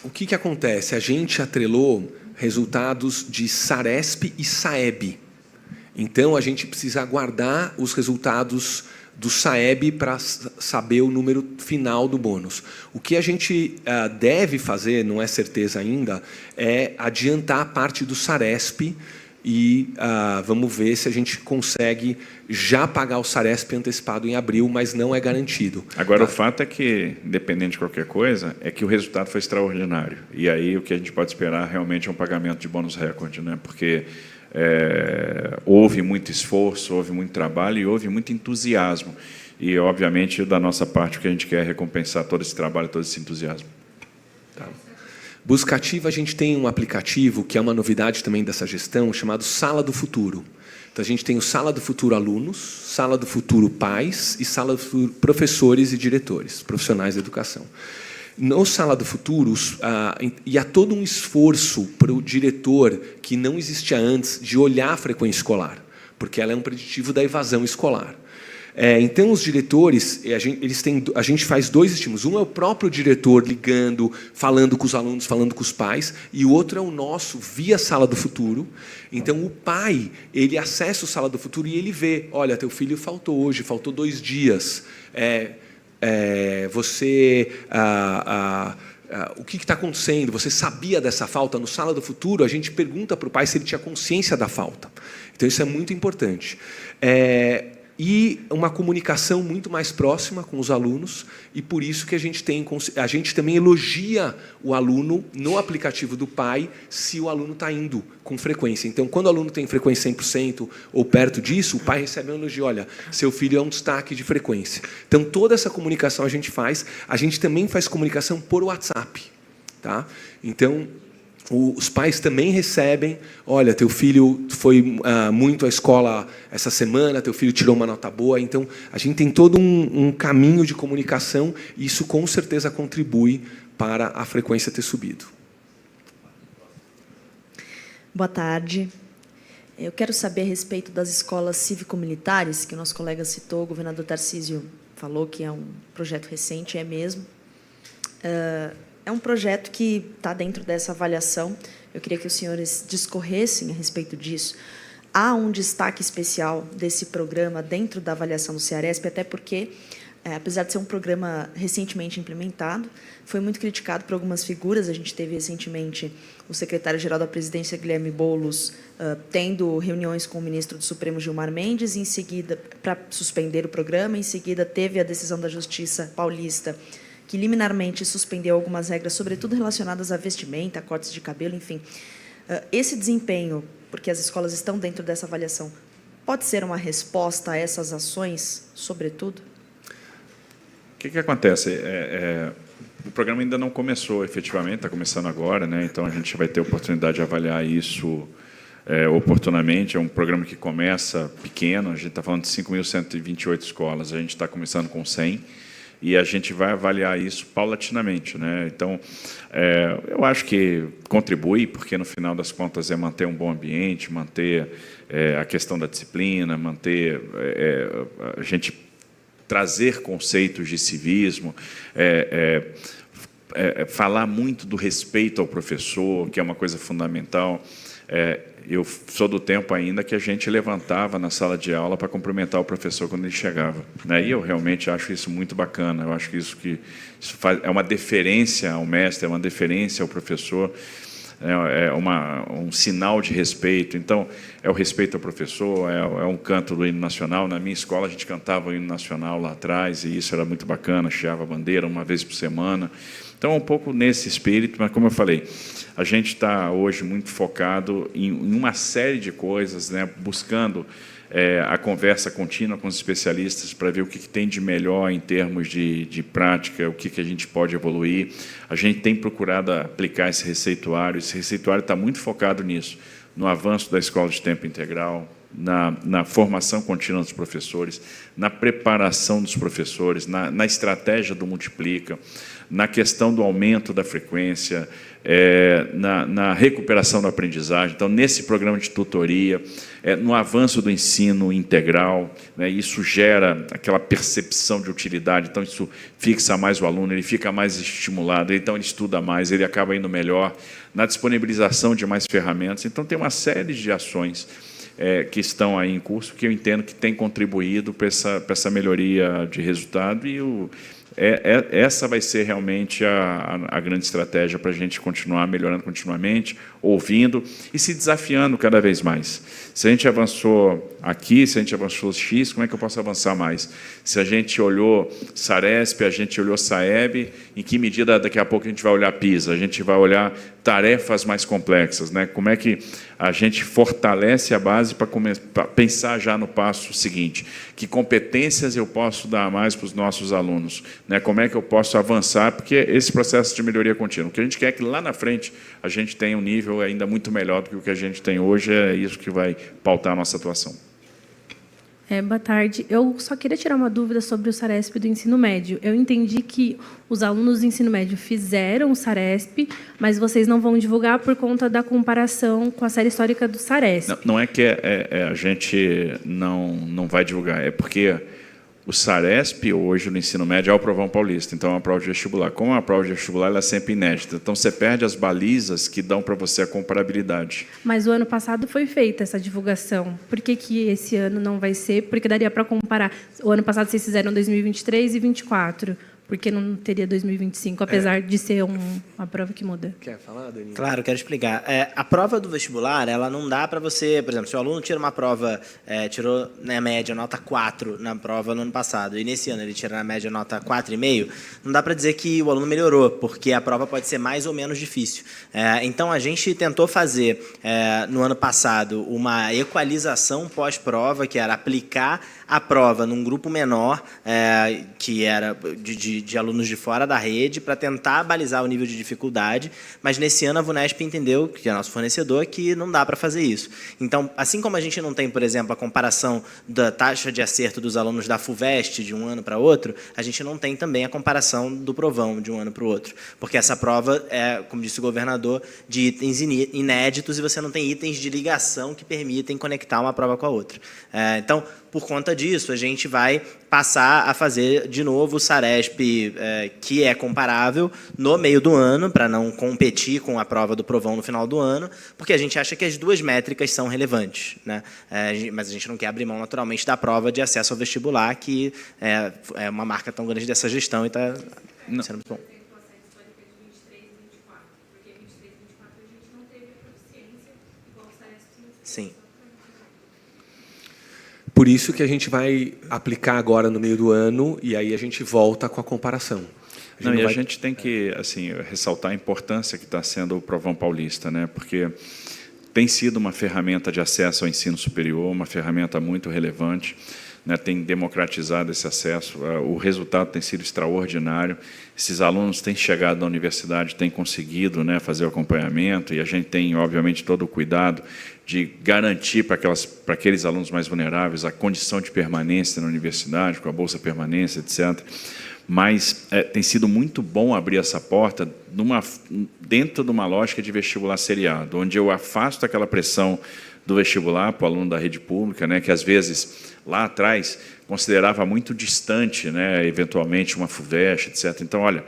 O que acontece? A gente atrelou resultados de Saresp e Saeb. Então, a gente precisa aguardar os resultados do Saeb para saber o número final do bônus. O que a gente deve fazer, não é certeza ainda, é adiantar a parte do Saresp e vamos ver se a gente consegue já pagar o Saresp antecipado em abril, mas não é garantido. Agora, o fato é que, independente de qualquer coisa, é que o resultado foi extraordinário. E aí o que a gente pode esperar realmente é um pagamento de bônus recorde, né? Porque houve muito esforço, houve muito trabalho e houve muito entusiasmo. E, obviamente, da nossa parte, o que a gente quer é recompensar todo esse trabalho, todo esse entusiasmo. Tá. Buscativa, a gente tem um aplicativo, que é uma novidade também dessa gestão, chamado Sala do Futuro. Então, a gente tem o Sala do Futuro Alunos, Sala do Futuro Pais e Sala do Futuro Professores e Diretores, profissionais da educação. No Sala do Futuro, e há todo um esforço para o diretor, que não existia antes, de olhar a frequência escolar, porque ela é um preditivo da evasão escolar. Então, os diretores, a gente faz dois estímulos. Um é o próprio diretor ligando, falando com os alunos, falando com os pais, e o outro é o nosso, via Sala do Futuro. Então, o pai, ele acessa o Sala do Futuro e ele vê, olha, teu filho faltou hoje, faltou 2 dias. O que está acontecendo? Você sabia dessa falta? No Sala do Futuro, a gente pergunta para o pai se ele tinha consciência da falta. Então, isso é muito importante. E uma comunicação muito mais próxima com os alunos, e por isso que a gente também elogia o aluno no aplicativo do pai, se o aluno está indo com frequência. Então, quando o aluno tem frequência 100% ou perto disso, o pai recebe um elogio, olha, seu filho é um destaque de frequência. Então, toda essa comunicação a gente também faz comunicação por WhatsApp. Tá? Então, os pais também recebem, olha, teu filho foi muito à escola essa semana, teu filho tirou uma nota boa. Então, a gente tem todo um caminho de comunicação e isso, com certeza, contribui para a frequência ter subido. Boa tarde. Eu quero saber a respeito das escolas cívico-militares, que o nosso colega citou, o governador Tarcísio falou que é um projeto recente, é mesmo. É um projeto que está dentro dessa avaliação. Eu queria que os senhores discorressem a respeito disso. Há um destaque especial desse programa dentro da avaliação do Cearesp, até porque, apesar de ser um programa recentemente implementado, foi muito criticado por algumas figuras. A gente teve recentemente o secretário-geral da Presidência, Guilherme Boulos, tendo reuniões com o ministro do Supremo, Gilmar Mendes, em seguida, para suspender o programa. Em seguida, teve a decisão da Justiça Paulista, que liminarmente suspendeu algumas regras, sobretudo relacionadas à vestimenta, cortes de cabelo, enfim. Esse desempenho, porque as escolas estão dentro dessa avaliação, pode ser uma resposta a essas ações, sobretudo? O que acontece? O programa ainda não começou, efetivamente, está começando agora, né? Então a gente vai ter a oportunidade de avaliar isso oportunamente. É um programa que começa pequeno, a gente está falando de 5.128 escolas, a gente está começando com 100, e a gente vai avaliar isso paulatinamente, né? Então, eu acho que contribui, porque, no final das contas, é manter um bom ambiente, manter a questão da disciplina, manter a gente trazer conceitos de civismo, falar muito do respeito ao professor, que é uma coisa fundamental. Eu sou do tempo ainda que a gente levantava na sala de aula para cumprimentar o professor quando ele chegava, né? E eu realmente acho isso muito bacana. Eu acho que isso é uma deferência ao mestre, é uma deferência ao professor, é um sinal de respeito. Então, é o respeito ao professor, é um canto do hino nacional. Na minha escola, a gente cantava o hino nacional lá atrás, e isso era muito bacana, hasteava a bandeira uma vez por semana. Então, é um pouco nesse espírito, mas, como eu falei, a gente está hoje muito focado em uma série de coisas, né, buscando a conversa contínua com os especialistas para ver o que tem de melhor em termos de prática, o que a gente pode evoluir. A gente tem procurado aplicar esse receituário está muito focado nisso, no avanço da escola de tempo integral, na formação contínua dos professores, na preparação dos professores, na estratégia do multiplica, na questão do aumento da frequência, na recuperação da aprendizagem. Então, nesse programa de tutoria, no avanço do ensino integral, né, isso gera aquela percepção de utilidade, então isso fixa mais o aluno, ele fica mais estimulado, então ele estuda mais, ele acaba indo melhor, na disponibilização de mais ferramentas. Então, tem uma série de ações que estão aí em curso, que eu entendo que tem contribuído para essa melhoria de resultado, e essa vai ser realmente a grande estratégia para a gente continuar melhorando continuamente, ouvindo e se desafiando cada vez mais. Se a gente avançou aqui, se a gente avançou X, como é que eu posso avançar mais? Se a gente olhou Saresp, a gente olhou Saeb, em que medida daqui a pouco a gente vai olhar PISA? A gente vai olhar tarefas mais complexas, né? Como é que a gente fortalece a base para pensar já no passo seguinte? Que competências eu posso dar mais para os nossos alunos? Né? Como é que eu posso avançar? Porque esse processo de melhoria contínua, o que a gente quer é que lá na frente a gente tenha um nível ainda muito melhor do que o que a gente tem hoje, é isso que vai pautar a nossa atuação. Boa tarde. Eu só queria tirar uma dúvida sobre o Saresp do ensino médio. Eu entendi que os alunos do ensino médio fizeram o Saresp, mas vocês não vão divulgar por conta da comparação com a série histórica do Saresp. Não é que a gente não vai divulgar, é porque o Saresp, hoje, no ensino médio, é o Provão Paulista, então é uma prova de vestibular. Como é uma prova de vestibular, ela é sempre inédita. Então, você perde as balizas que dão para você a comparabilidade. Mas o ano passado foi feita essa divulgação. Por que esse ano não vai ser? Porque daria para comparar. O ano passado vocês fizeram 2023 e 2024. Porque não teria 2025, apesar de ser uma prova que muda. Quer falar, Dani? Claro, quero explicar. A prova do vestibular, ela não dá para você... Por exemplo, se o aluno tira uma prova, tirou na média nota 4 na prova no ano passado, e nesse ano ele tira na média nota 4,5, não dá para dizer que o aluno melhorou, porque a prova pode ser mais ou menos difícil. Então, a gente tentou fazer, no ano passado, uma equalização pós-prova, que era aplicar a prova num grupo menor, que era de alunos de fora da rede, para tentar balizar o nível de dificuldade, mas nesse ano a VUNESP entendeu, que é nosso fornecedor, que não dá para fazer isso. Então, assim como a gente não tem, por exemplo, a comparação da taxa de acerto dos alunos da FUVEST de um ano para outro, a gente não tem também a comparação do Provão de um ano para o outro, porque essa prova é, como disse o governador, de itens inéditos, e você não tem itens de ligação que permitem conectar uma prova com a outra. Então, por conta disso, a gente vai passar a fazer de novo o Saresp, que é comparável, no meio do ano, para não competir com a prova do Provão no final do ano, porque a gente acha que as duas métricas são relevantes, né? Mas a gente não quer abrir mão, naturalmente, da prova de acesso ao vestibular, que é uma marca tão grande dessa gestão e está sendo muito bom. Sim. Por isso que a gente vai aplicar agora no meio do ano, e aí a gente volta com a comparação. A gente tem que ressaltar a importância que está sendo o Provão Paulista, né? Porque tem sido uma ferramenta de acesso ao ensino superior, uma ferramenta muito relevante, né? Tem democratizado esse acesso, o resultado tem sido extraordinário, esses alunos têm chegado na universidade, têm conseguido, né, fazer o acompanhamento, e a gente tem, obviamente, todo o cuidado de garantir para aqueles alunos mais vulneráveis a condição de permanência na universidade, com a Bolsa Permanência, etc. Mas tem sido muito bom abrir essa porta dentro de uma lógica de vestibular seriado, onde eu afasto aquela pressão do vestibular para o aluno da rede pública, né, que às vezes, lá atrás, considerava muito distante, né, eventualmente uma FUVEST, etc. Então, olha,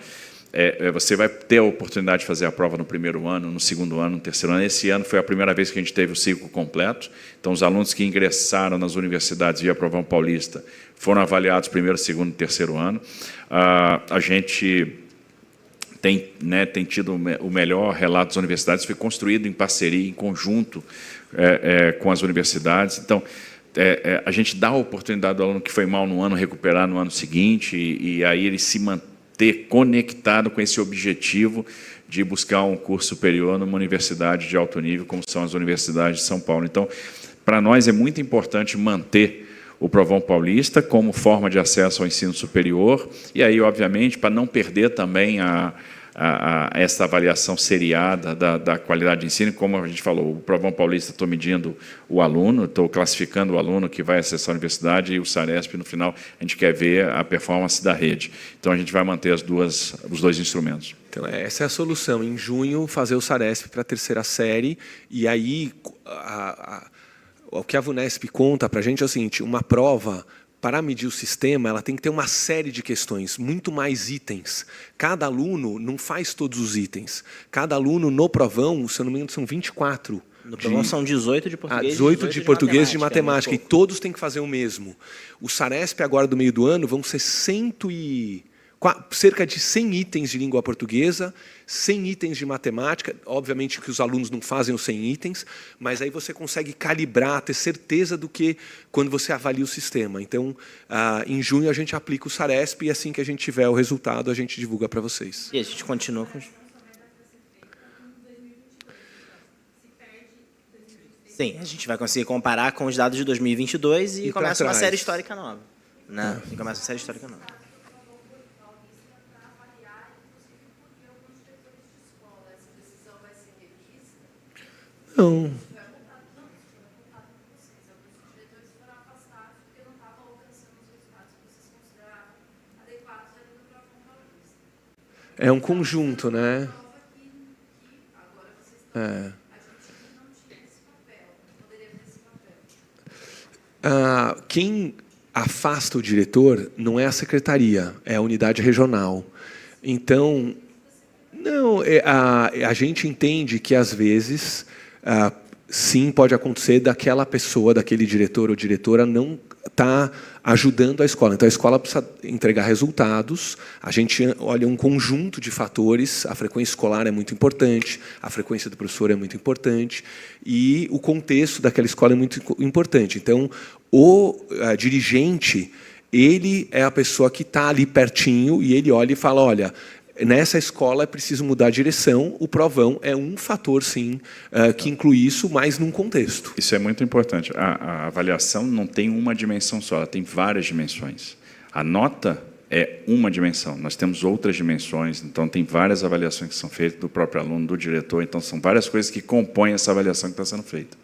você vai ter a oportunidade de fazer a prova no primeiro ano, no segundo ano, no terceiro ano. Esse ano foi a primeira vez que a gente teve o ciclo completo. Então, os alunos que ingressaram nas universidades via Provão Paulista foram avaliados primeiro, segundo e terceiro ano. A gente tem tido o melhor relato das universidades, foi construído em parceria, em conjunto com as universidades. Então, a gente dá a oportunidade do aluno que foi mal no ano recuperar no ano seguinte e aí ele se manter conectado com esse objetivo de buscar um curso superior numa universidade de alto nível, como são as universidades de São Paulo. Então, para nós é muito importante manter o Provão Paulista como forma de acesso ao ensino superior, e aí, obviamente, para não perder também essa avaliação seriada da qualidade de ensino, como a gente falou, o Provão Paulista estou medindo o aluno, estou classificando o aluno que vai acessar a universidade, e o SARESP, no final, a gente quer ver a performance da rede. Então, a gente vai manter os dois instrumentos. Então, essa é a solução. Em junho, fazer o SARESP para a terceira série, e aí o que a VUNESP conta para a gente é o seguinte: uma prova, para medir o sistema, ela tem que ter uma série de questões, muito mais itens. Cada aluno não faz todos os itens. Cada aluno no provão, se eu não me engano, são 24. No provão são 18 de português, 18 de português e de matemática, e todos têm que fazer o mesmo. O SARESP, agora do meio do ano, vão ser cerca de 100 itens de língua portuguesa, 100 itens de matemática. Obviamente que os alunos não fazem os 100 itens, mas aí você consegue calibrar, ter certeza do que quando você avalia o sistema. Então, em junho a gente aplica o SARESP e assim que a gente tiver o resultado, a gente divulga para vocês. E a gente continua com... Sim, a gente vai conseguir comparar com os dados de 2022 e começa uma série histórica nova. Né? E começa uma série histórica nova. Não. É um conjunto, né? Quem afasta o diretor não é a secretaria, é a unidade regional. Então, não, a gente entende que, às vezes, sim, pode acontecer daquela pessoa, daquele diretor ou diretora não estar ajudando a escola. Então, a escola precisa entregar resultados, a gente olha um conjunto de fatores, a frequência escolar é muito importante, a frequência do professor é muito importante, e o contexto daquela escola é muito importante. Então, o dirigente, ele é a pessoa que está ali pertinho, e ele olha e fala, olha, nessa escola é preciso mudar a direção, o provão é um fator, sim, que inclui isso, mas num contexto. Isso é muito importante. A avaliação não tem uma dimensão só, ela tem várias dimensões. A nota é uma dimensão, nós temos outras dimensões, então tem várias avaliações que são feitas do próprio aluno, do diretor, então são várias coisas que compõem essa avaliação que está sendo feita.